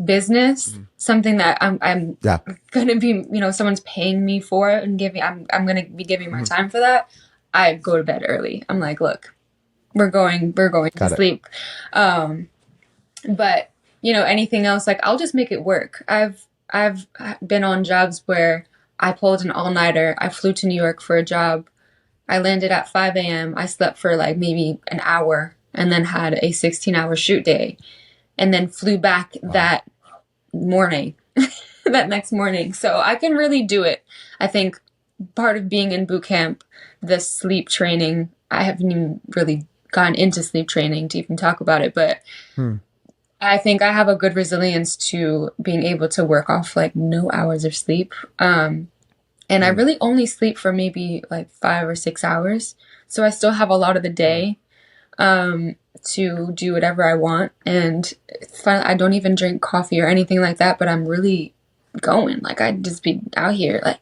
business, something that I'm Yeah. gonna be, someone's paying me for it and I'm gonna be giving my time for that. I go to bed early. I'm like, look, we're going to Got it. sleep. But anything else, like I'll just make it work. I've been on jobs where I pulled an all-nighter. I flew to New York for a job. I landed at 5 a.m. I slept for like maybe an hour and then had a 16-hour shoot day and then flew back that morning, that next morning. So I can really do it. I think part of being in boot camp, the sleep training, I haven't even really gone into sleep training to even talk about it, but I think I have a good resilience to being able to work off like no hours of sleep. And I really only sleep for maybe like 5 or 6 hours. So I still have a lot of the day to do whatever I want. And it's fun. I don't even drink coffee or anything like that, but I'm really going. Like I'd just be out here like,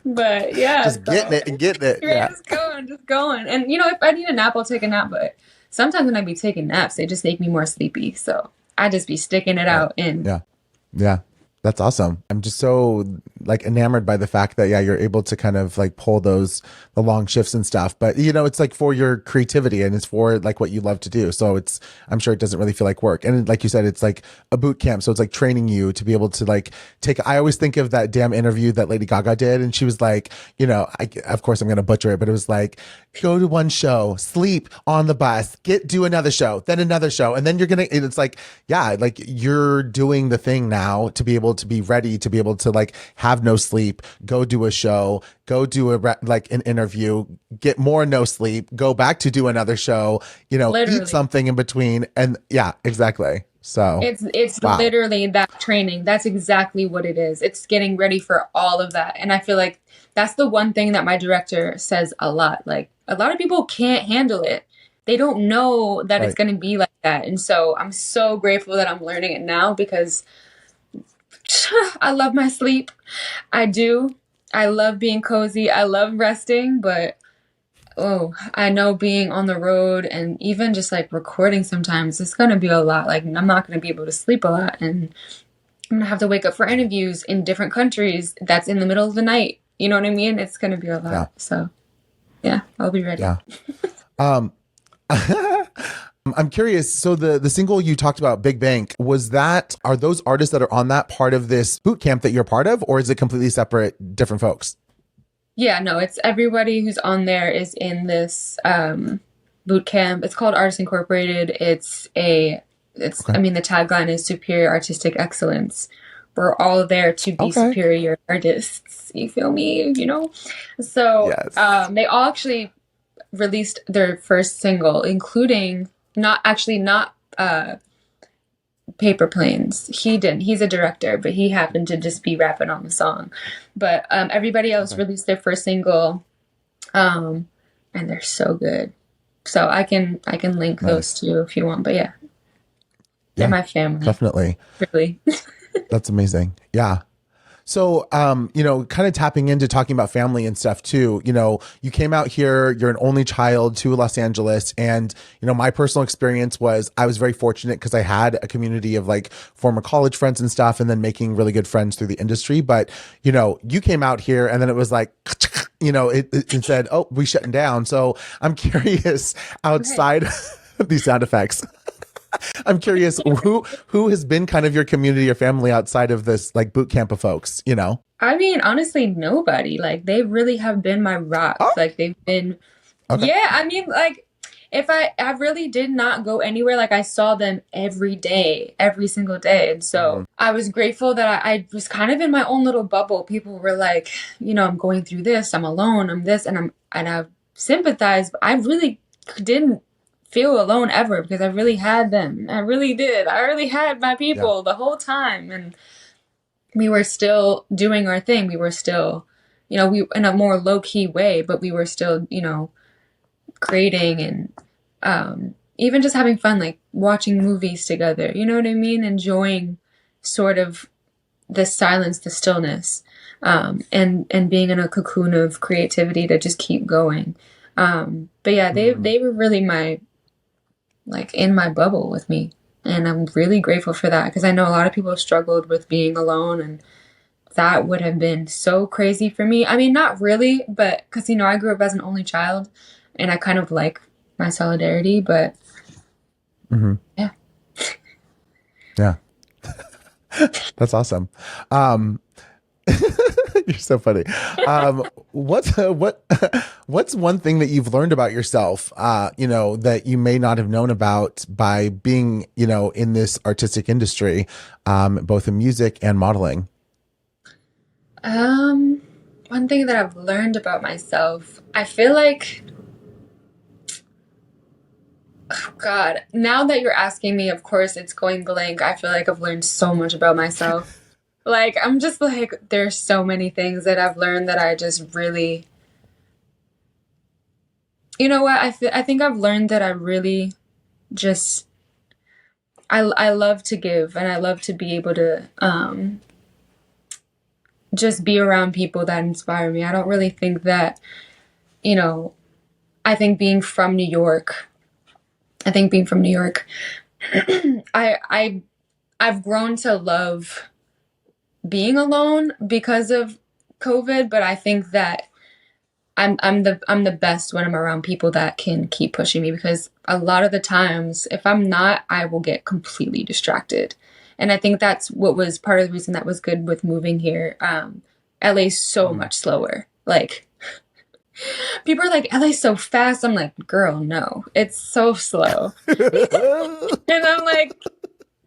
But yeah. Just getting it and getting it. Yeah, Yeah. just going. And if I need a nap, I'll take a nap. But sometimes when I be taking naps, they just make me more sleepy. So I just be sticking it out and Yeah. Yeah. That's awesome. I'm just so like enamored by the fact that, yeah, you're able to kind of like pull the long shifts and stuff, but it's like for your creativity and it's for like what you love to do. So I'm sure it doesn't really feel like work. And like you said, it's like a boot camp. So it's like training you to be able to like I always think of that damn interview that Lady Gaga did. And she was like, of course I'm going to butcher it, but it was like, go to one show, sleep on the bus, do another show, then another show. And then it's like, yeah, like you're doing the thing now to be able to be ready to be able to like have no sleep, go do a show, go do like an interview, get more no sleep, go back to do another show, literally. eat something in between. And yeah, exactly. So it's wow. literally that training. That's exactly what it is. It's getting ready for all of that. And I feel like that's the one thing that my director says a lot. Like a lot of people can't handle it. They don't know that it's going to be like that. And so I'm so grateful that I'm learning it now because I love my sleep. I do. I love being cozy. I love resting, but I know being on the road and even just like recording sometimes, it's going to be a lot. Like I'm not going to be able to sleep a lot and I'm going to have to wake up for interviews in different countries. That's in the middle of the night. You know what I mean? It's going to be a lot. Yeah. So yeah, I'll be ready. Yeah. I'm curious. So the single you talked about, Big Bank, are those artists that are on that part of this boot camp that you're part of, or is it completely separate, different folks? Yeah, no, it's everybody who's on there is in this boot camp. It's called Artists Incorporated. I mean, the tagline is Superior Artistic Excellence. We're all there to be superior artists. You feel me? So yes. They all actually released their first single, including not Paper Planes. He didn't. He's a director, but he happened to just be rapping on the song. But everybody else released their first single, and they're so good. So I can link those two if you want. But yeah, they're my family. Definitely. Really. That's amazing. Yeah. So, kind of tapping into talking about family and stuff too, you came out here, you're an only child to Los Angeles. And, my personal experience was I was very fortunate because I had a community of like former college friends and stuff, and then making really good friends through the industry. But, you came out here and then it was like, it said, oh, we shutting down. So I'm curious outside of these sound effects. I'm curious who has been kind of your community or family outside of this like boot camp of folks, you know? I mean, honestly, nobody. Like, they really have been my rocks. Oh, Like, they've been, okay. yeah, I mean, like, if I really did not go anywhere, like, I saw them every day, every single day. And Mm, so I was grateful that I was kind of in my own little bubble. People were like, I'm going through this, I'm alone, I'm this, and I sympathized, but I really didn't feel alone ever because I really had them. I really did. I really had my yeah. people the whole time. And we were still doing our thing. We were still, we in a more low key way, but we were still, creating and even just having fun, like watching movies together. You know what I mean? Enjoying sort of the silence, the stillness, and being in a cocoon of creativity to just keep going. But yeah, Mm, they were really my like in my bubble with me. And I'm really grateful for that because I know a lot of people have struggled with being alone, and that would have been so crazy for me. I mean, not really, but because, I grew up as an only child and I kind of like my solidarity, but hmm. yeah. Yeah. That's awesome. Um, you're so funny. What's one thing that you've learned about yourself, that you may not have known about by being, in this artistic industry, both in music and modeling? Um, One thing that I've learned about myself, I feel like, oh God, now that you're asking me, of course it's going blank. I feel like I've learned so much about myself. Like, I'm just like, there's so many things that I've learned that I just really, you know what? I think I've learned that I really just, I love to give and I love to be able to, just be around people that inspire me. I don't really think that, you know, I think being from New York, I think being from New York, I I've grown to love being alone because of COVID, but I think that I'm the best when I'm around people that can keep pushing me because a lot of the times if I'm not, I will get completely distracted. And I think that's what was part of the reason that was good with moving here. LA's so Mm. much slower. Like, people are like, LA's so fast. I'm like, girl, no, it's so slow. And I'm like,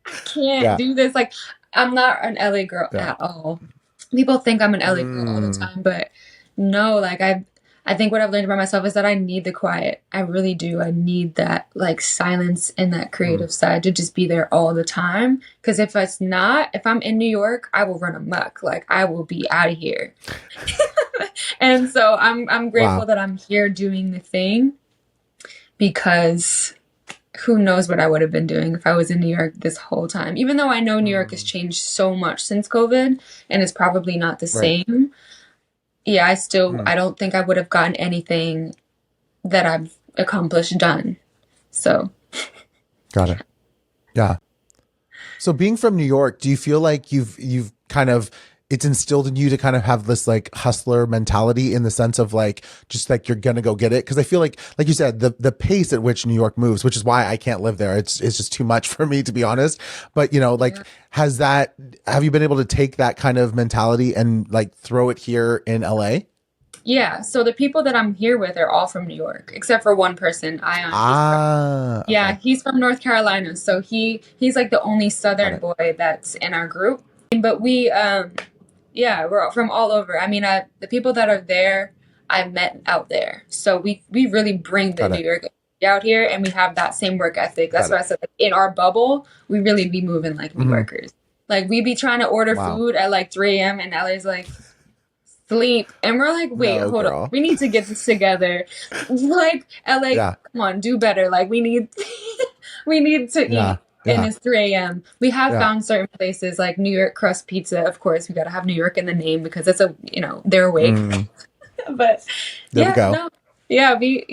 I can't Yeah. do this. Like, I'm not an LA girl Yeah. at all. People think I'm an LA girl all the Mm, time, but no, like I think what I've learned about myself is that I need the quiet. I really do. I need that like silence and that mm. creative side to just be there all the time. Because if it's not, if I'm in New York, I will run amok. Like, I will be out of here. And so I'm grateful Wow. that I'm here doing the thing because who knows what I would have been doing if I was in New York this whole time. Even though I know New York has Mm, changed so much since COVID and it's probably not the right. same. Yeah, Mm, I don't think I would have gotten anything that I've accomplished done. So, got it. Yeah. So being from New York, do you feel like you've kind of it's instilled in you to kind of have this like hustler mentality in the sense of like just like you're gonna go get it? Because I feel like you said, the pace at which New York moves, which is why I can't live there. It's just too much for me, to be honest. But yeah. like have you been able to take that kind of mentality and like throw it here in LA? Yeah, so the people that I'm here with are all from New York, except for one person, Ion. Ah, Yeah, okay. he's from North Carolina. So he's like the only Got Southern it. boy that's in our group. But we yeah, we're from all over. I mean, the people that are there, I met out there. So we really bring the Got New it. York out here, and we have that same work ethic. That's Got why it. I said, like, in our bubble, we really be moving like New Hmm. Yorkers. Like, we be trying to order Wow. food at like 3 a.m. and LA's like sleep, and we're like, wait, No, hold on, girl. we need to get this together. Like, LA, Yeah. come on, do better. Like, we need we need to Yeah. eat. And Yeah. it's 3 a.m. We have Yeah. found certain places like New York crust pizza. Of course, we got to have New York in the name because it's a, they're awake. Mm, But there we yeah, go. no, yeah, we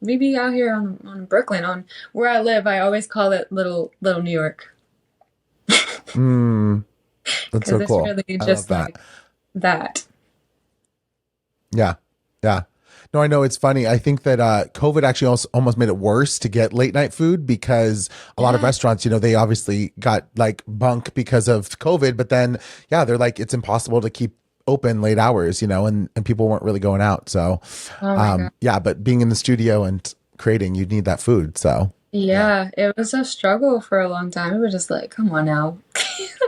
be out here on Brooklyn, on where I live. I always call it little New York Mm, that's because so it's cool. really I love just that. like that. Yeah. Yeah. No, I know it's funny. I think that COVID actually also almost made it worse to get late night food because a lot of Yeah. restaurants, they obviously got like bunk because of COVID, but then yeah, they're like it's impossible to keep open late hours, and people weren't really going out. So Oh my God. yeah, but being in the studio and creating, you need that food. So yeah, Yeah, it was a struggle for a long time. We were just like, come on now.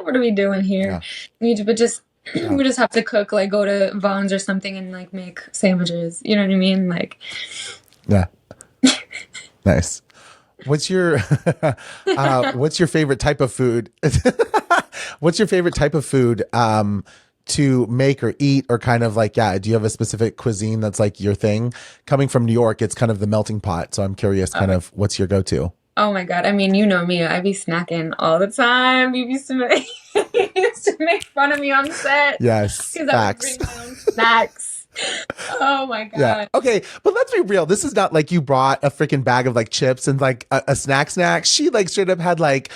What are we doing here? yeah, But just yeah, we just have to cook, like go to Vaughn's or something and like make sandwiches. You know what I mean? Like, yeah. Nice. What's your what's your favorite type of food? What's your favorite type of food to make or eat, or kind of like, yeah, do you have a specific cuisine that's like your thing? Coming from New York, it's kind of the melting pot. So I'm curious, kind of what's your go-to? oh my God. I mean, you know me. I be snacking all the time. You used to make, you used to make fun of me on set Yes, because I would facts. bring my own snacks. Oh my Yeah. God. Okay. But let's be real. This is not like you brought a freaking bag of like chips and like a snack. She like straight up had like,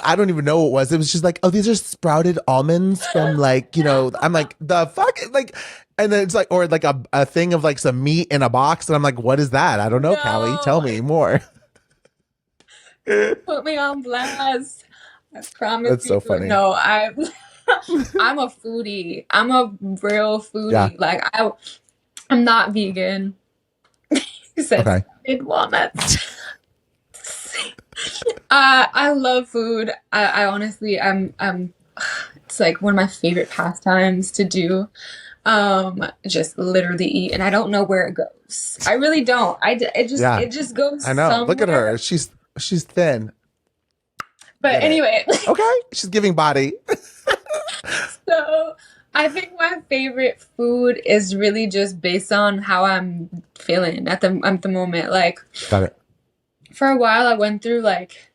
I don't even know what it was. It was just like, oh, these are sprouted almonds from like, I'm like, the fuck? Like, and then it's like, or like a thing of like some meat in a box. And I'm like, what is that? I don't know, Callie. No, Tell me more. put me on blast. I promise That's you. so funny. No, I'm a foodie. I'm a real Yeah. foodie. Like I'm not vegan. He said Okay. sprouted walnuts. I love food. I honestly, I'm. It's like one of my favorite pastimes to do. Just literally eat, and I don't know where it goes. I really don't. Yeah. It just goes I know. Look at her. somewhere. She's thin. But Get it. anyway, Okay. She's giving body. so I think my favorite food is really just based on how I'm feeling at the moment. Like Got it. for a while, I went through like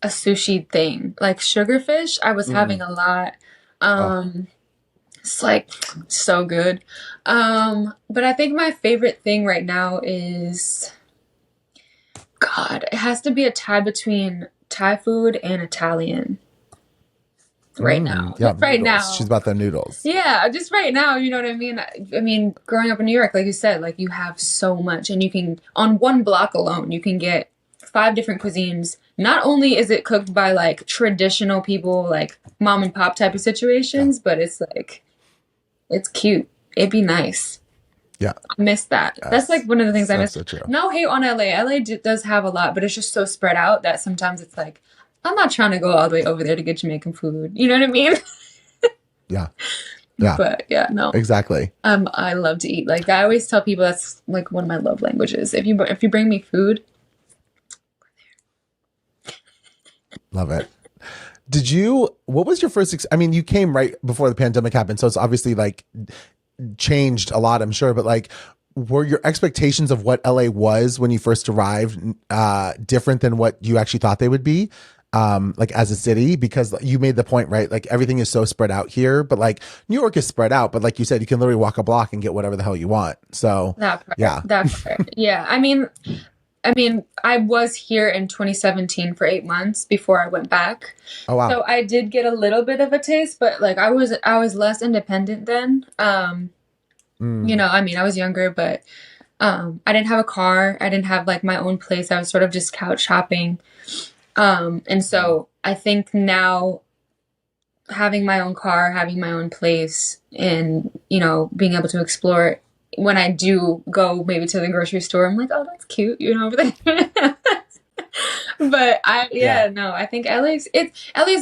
a sushi thing, like sugarfish. I was having Mm. a lot. Oh, Um, it's like so good. But I think my favorite thing right now is God. It has to be a tie between Thai food and Italian right now. yeah. Just right Noodles. She's now. about the noodles. Yeah, just right now, you know what I mean? I mean, growing up in New York, like you said, like you have so much and you can on one block alone, you can get five different cuisines. Not only is it cooked by like traditional people, like mom and pop type of Yeah. situations, but it's like it's cute. It'd be nice. Yeah. I miss that. That's like Yes. one of the things I So, miss. so true. No hate on LA. LA does have a lot, but it's just so spread out that sometimes it's like, I'm not trying to go all the way over there to get Jamaican food. You know what I mean? Yeah. Yeah. But yeah, no. Exactly. I love to eat. Like I always tell people that's like one of my love languages. If you bring me food, Love it. What was your first, I mean, you came right before the pandemic happened. So it's obviously like changed a lot, I'm sure. But like, were your expectations of what LA was when you first arrived different than what you actually thought they would be? Like as a city, because you made the point, right? Like everything is so spread out here, but like New York is spread out, but like you said, you can literally walk a block and get whatever the hell you want. So that part, yeah. that part. Yeah, I mean, I was here in 2017 for 8 months before I went back. Oh, wow. So I did get a little bit of a taste, but like I was less independent then. Mm, I mean, I was younger, but I didn't have a car. I didn't have like my own place. I was sort of just couch hopping. And so I think now having my own car, having my own place, and being able to explore it when I do go maybe to the grocery store, I'm like, oh, that's cute, over there. But yeah. no, I think LA's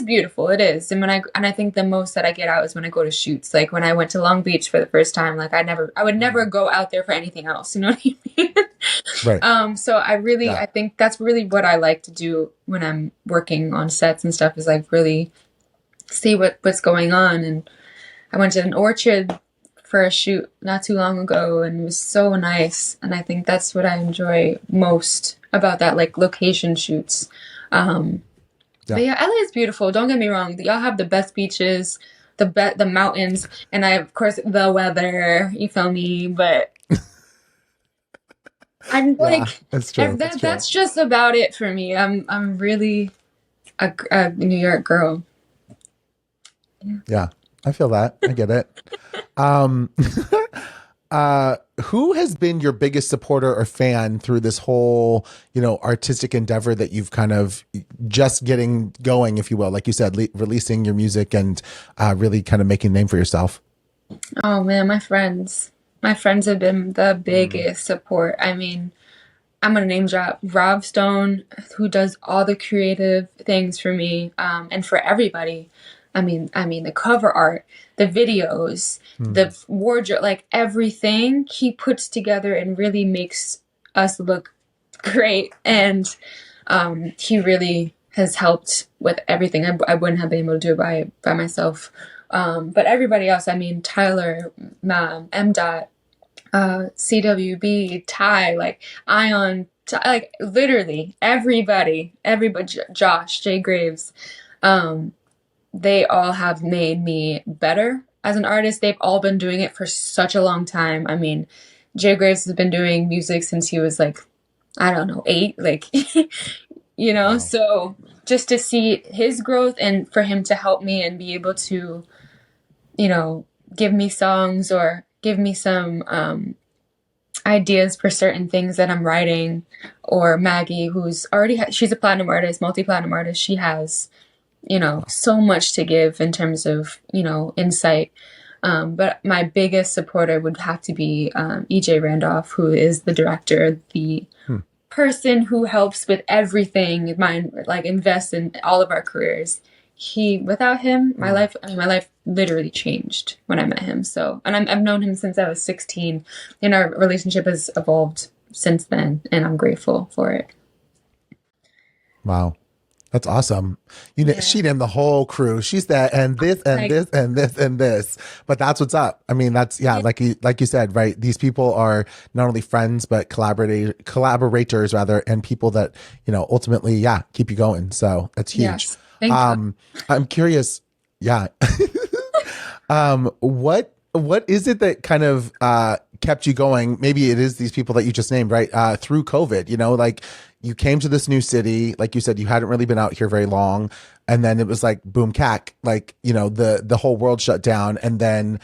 beautiful. It is. And I think the most that I get out is when I go to shoots. Like when I went to Long Beach for the first time, like I would never go out there for anything else. You know what I mean? Right. So Yeah. I think that's really what I like to do when I'm working on sets and stuff is like really see what's going on. And I went to an orchard for a shoot not too long ago and it was so nice. And I think that's what I enjoy most about that, like location shoots. But yeah, LA is beautiful. Don't get me wrong. Y'all have the best beaches, the mountains, and of course the weather. You feel me? But I'm Yeah. like, That's true. That's true. that's just about it for me. I'm really a New York girl. Yeah, I feel that. I get it. Um, Who has been your biggest supporter or fan through this whole, artistic endeavor that you've kind of just getting going, if you will, like you said, releasing your music and really kind of making a name for yourself? Oh man, my friends. My friends have been the biggest support. I mean, I'm gonna name drop Rob Stone, who does all the creative things for me, and for everybody. I mean the cover art, the videos, the wardrobe, like everything he puts together and really makes us look great. And he really has helped with everything. I wouldn't have been able to do it by myself. But everybody else, I mean, Tyler, M. Dot, CWB, Ty, like Ion, like literally everybody, Josh, Jay Graves, they all have made me better as an artist. They've all been doing it for such a long time. I mean, Jay Graves has been doing music since he was like, I don't know, 8, like, Wow. so just to see his growth and for him to help me and be able to, give me songs or give me some ideas for certain things that I'm writing, or Maggie, who's already, she's a platinum artist, multi-platinum artist. She has, so much to give in terms of, insight. But my biggest supporter would have to be EJ Randolph, who is the director, the person who helps with everything, like invests in all of our careers. Without him, my life literally changed when I met him. So, and I've known him since I was 16, and our relationship has evolved since then, and I'm grateful for it. Wow. That's awesome. She named the whole crew. She's that and this and Like, this and this and this. But that's what's up. I mean, that's like you said, right? These people are not only friends but collaborators rather, and people that ultimately, keep you going. So that's huge. yes, thank you. I'm curious. Yeah. What is it that kind of kept you going? Maybe it is these people that you just named, right? Through COVID, like you came to this new city, like you said, you hadn't really been out here very long, and then it was like boom cack, like the whole world shut down, and then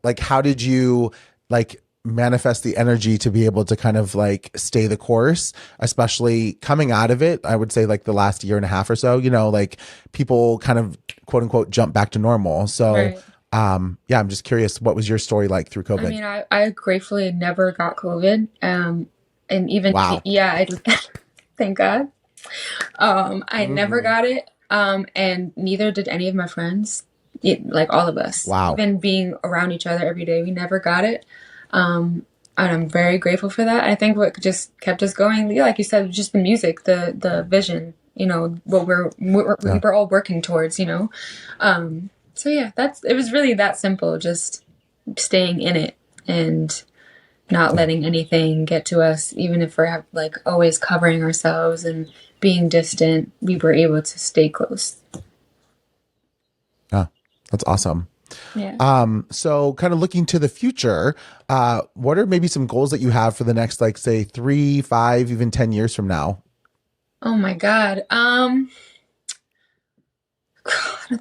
like how did you like manifest the energy to be able to kind of like stay the course, especially coming out of it? I would say like the last year and a half or so, like people kind of quote unquote jump back to normal. So Right. I'm just curious, what was your story like through I COVID? mean, I gratefully never got COVID. And even, Wow. yeah, thank God. I never got it. And neither did any of my friends, like all of us, Wow. even being around each other every day, we never got it. And I'm very grateful for that. I think what just kept us going, like you said, just the music, the vision, what we're all working towards, So yeah, it was really that simple, just staying in it and not letting anything get to us, even if we're like always covering ourselves and being distant, we were able to stay close. Yeah, that's awesome. Yeah. So kind of looking to the future, what are maybe some goals that you have for the next, like say 3, 5, even 10 years from now? Oh my God.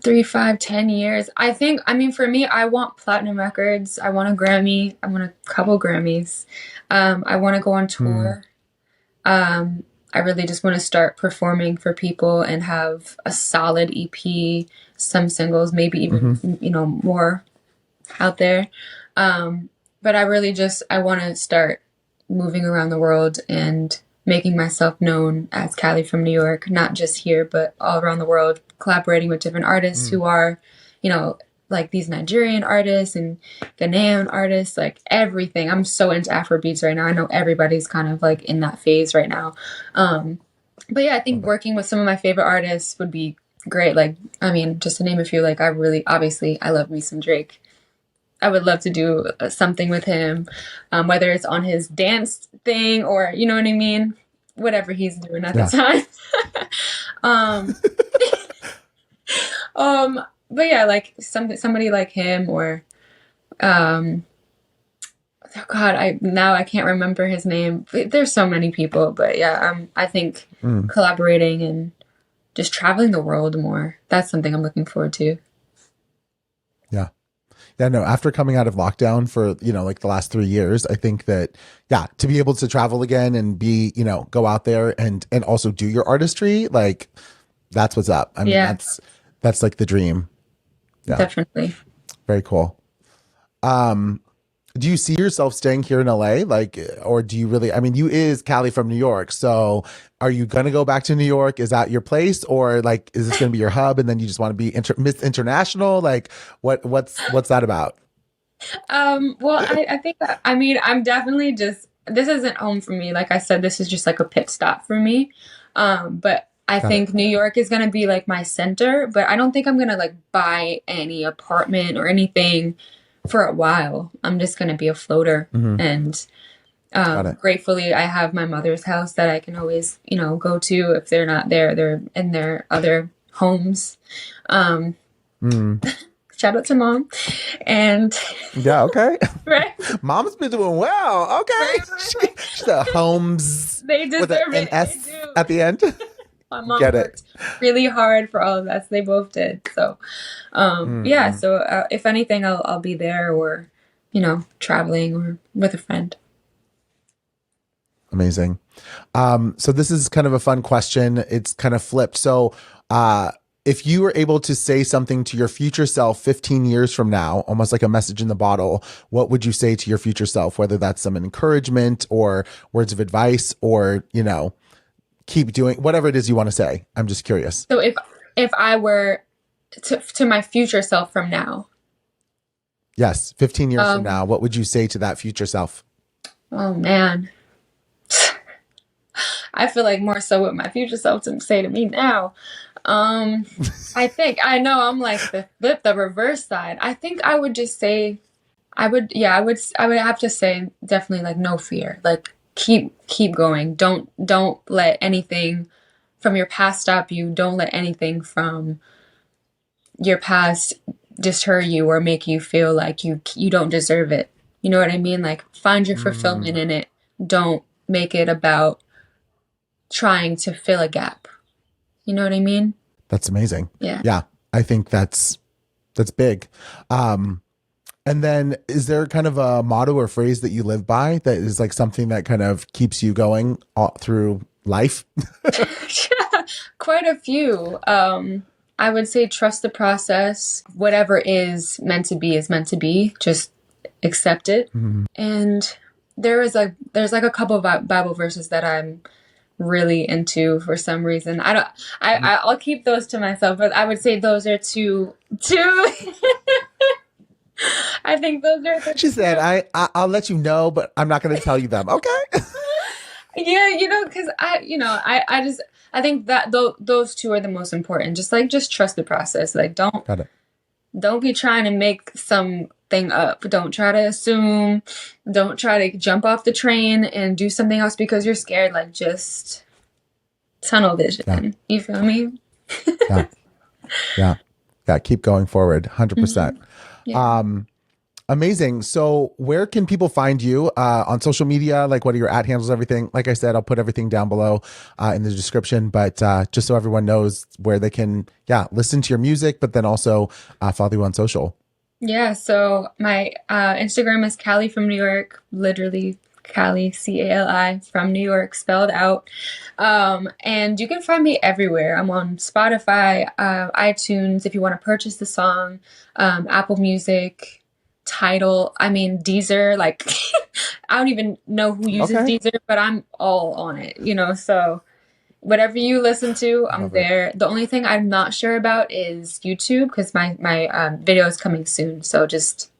3, 5, 10 years. I mean, for me, I want platinum records. I want a Grammy. I want a couple Grammys. I want to go on tour. I really just want to start performing for people and have a solid EP, some singles, maybe even, more out there. But I want to start moving around the world and making myself known as CALI from New York, not just here, but all around the world, collaborating with different artists who are, like these Nigerian artists and Ghanaian artists, like everything. I'm so into Afrobeats right now. I know everybody's kind of like in that phase right now. But yeah, I think working with some of my favorite artists would be great. Like, I mean, just to name a few, like obviously I love me some Drake. I would love to do something with him, whether it's on his dance thing or, you know what I mean? Whatever he's doing at the time. But yeah, like somebody like him or, oh God, I can't remember his name. There's so many people, but yeah, I think collaborating and just traveling the world more. That's something I'm looking forward to. Yeah. Yeah, no, after coming out of lockdown for, like the last 3 years, I think that, yeah, to be able to travel again and be, go out there and also do your artistry, like that's what's up. I mean, Yeah, that's like the dream. Yeah. definitely. Very cool. Do you see yourself staying here in LA? Like, or do you really, I mean, you is Cali from New York. So are you going to go back to New York? Is that your place? Or like, is this going to be your hub? And then you just want to be Miss International? Like what's that about? Well, I think that, I mean, I'm definitely just, this isn't home for me. Like I said, this is just like a pit stop for me. But I Got it. think New York is going to be like my center, but I don't think I'm going to like buy any apartment or anything for a while. I'm just going to be a floater. Mhm. And Got it. gratefully, I have my mother's house that I can always, go to if they're not there. They're in their other homes. Um, Mm. Shout out to mom. And Yeah. Okay. right, Mom's been doing well. Okay. right. She's a Holmes They with deserve an it. They S do. at the end. My mom Get it. worked really hard for all of us. They both did. So, yeah. Mm. So, if anything, I'll be there or, traveling or with a friend. Amazing. So this is kind of a fun question. It's kind of flipped. So, if you were able to say something to your future self 15 years from now, almost like a message in the bottle, what would you say to your future self? Whether that's some encouragement or words of advice or, keep doing whatever it is you want to say. I'm just curious. So if I were to my future self from now, Yes. 15 years from um, now, what would you say to that future self? oh man, I feel like more so what my future self to say to me now. I think I know I'm like the reverse side. I think I would just say yeah, I would have to say definitely like no fear. Like keep going. Don't let anything from your past stop you. Don't let anything from your past deter you or make you feel like you don't deserve it. You know what I mean? Like find your fulfillment Mm, in it. Don't make it about trying to fill a gap. You know what I mean? that's amazing. Yeah. Yeah. I think that's big. And then is there kind of a motto or phrase that you live by that is like something that kind of keeps you going all through life? Quite a few. I would say trust the process. Whatever is meant to be is meant to be. Just accept it. Mhm. And there's like a couple of Bible verses that I'm really into for some reason. I'll keep those to myself, but I would say those are two I think those are the She said, two. I'll let you know, but I'm not going to tell you them. Okay. Yeah, because I just I think that those two are the most important. Just trust the process. Like Got it. don't be trying to make something up. Don't try to assume. Don't try to jump off the train and do something else because you're scared. Like just tunnel Yeah. vision. You feel me? Yeah. Yeah. Yeah. Keep going forward. 100%. Yeah. Amazing. So where can people find you on social media? Like what are your at handles, everything? Like I said, I'll put everything down below in the description, but just so everyone knows where they can, yeah, listen to your music, but then also follow you on social. Yeah, so my Instagram is Cali from New York, literally Cali, CALI from New York, spelled out. And you can find me everywhere. I'm on Spotify, iTunes, if you want to purchase the song, Apple Music, Tidal, I mean, Deezer, like, I don't even know who uses Okay. Deezer, but I'm all on it, so whatever you listen to, I'm Love it. there. The only thing I'm not sure about is YouTube because my video is coming soon. So just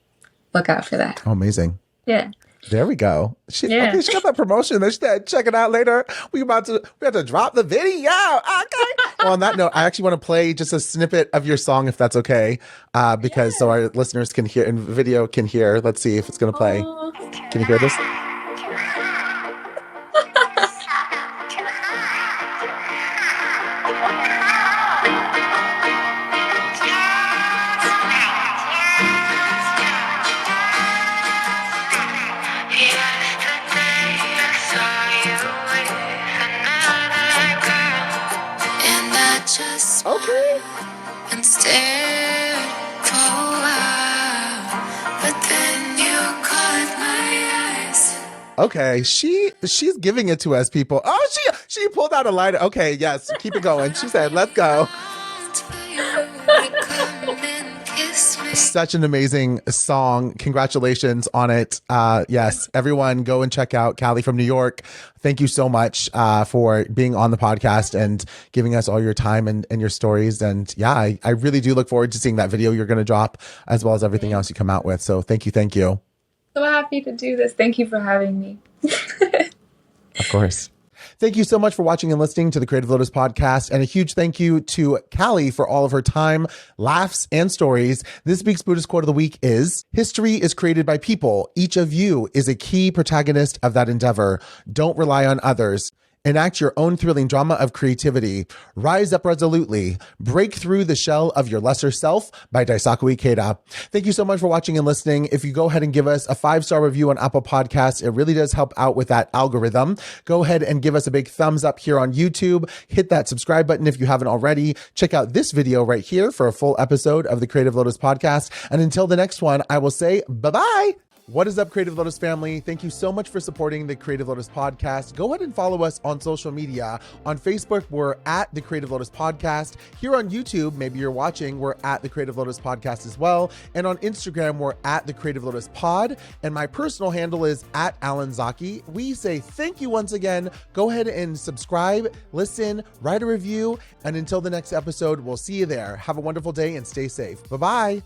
look out for that. Oh, amazing. Yeah. There we go. Yeah. Okay, she got that promotion. She said, check it out later. We have to drop the video. Okay. Well, on that note, I actually want to play just a snippet of your song, if that's okay, because so our listeners can hear and video can hear. Let's see if it's going to play. Aw. Can you hear this? Yesterday I saw you with another girl, and I just Okay. and stared for a while. Okay, she's giving it to us, people. Oh, she pulled out a lighter. Okay, yes, keep it going. She said, "Let's go." Such an amazing song. Congratulations on it. Yes, everyone go and check out Cali from New York. Thank you so much for being on the podcast and giving us all your time and your stories. And yeah, I really do look forward to seeing that video you're going to drop, as well as everything else you come out with. So thank you. Thank you. So happy to do this. Thank you for having me. Of course. Thank you so much for watching and listening to the Creative Lotus Podcast. And a huge thank you to Cali for all of her time, laughs, and stories. This week's Buddhist quote of the week is, "History is created by people. Each of you is a key protagonist of that endeavor. Don't rely on others. Enact your own thrilling drama of creativity. Rise up resolutely. Break through the shell of your lesser self," by Daisaku Ikeda. Thank you so much for watching and listening. If you go ahead and give us a 5-star review on Apple Podcasts, it really does help out with that algorithm. Go ahead and give us a big thumbs up here on YouTube. Hit that subscribe button if you haven't already. Check out this video right here for a full episode of the Creative Lotus Podcast. And until the next one, I will say bye-bye. What is up, Creative Lotus family? Thank you so much for supporting the Creative Lotus Podcast. Go ahead and follow us on social media. On Facebook, we're at the Creative Lotus Podcast. Here on YouTube, maybe you're watching, we're at the Creative Lotus Podcast as well. And on Instagram, we're at the Creative Lotus Pod. And my personal handle is at Alan Zaki. We say thank you once again. Go ahead and subscribe, listen, write a review. And until the next episode, we'll see you there. Have a wonderful day and stay safe. Bye-bye.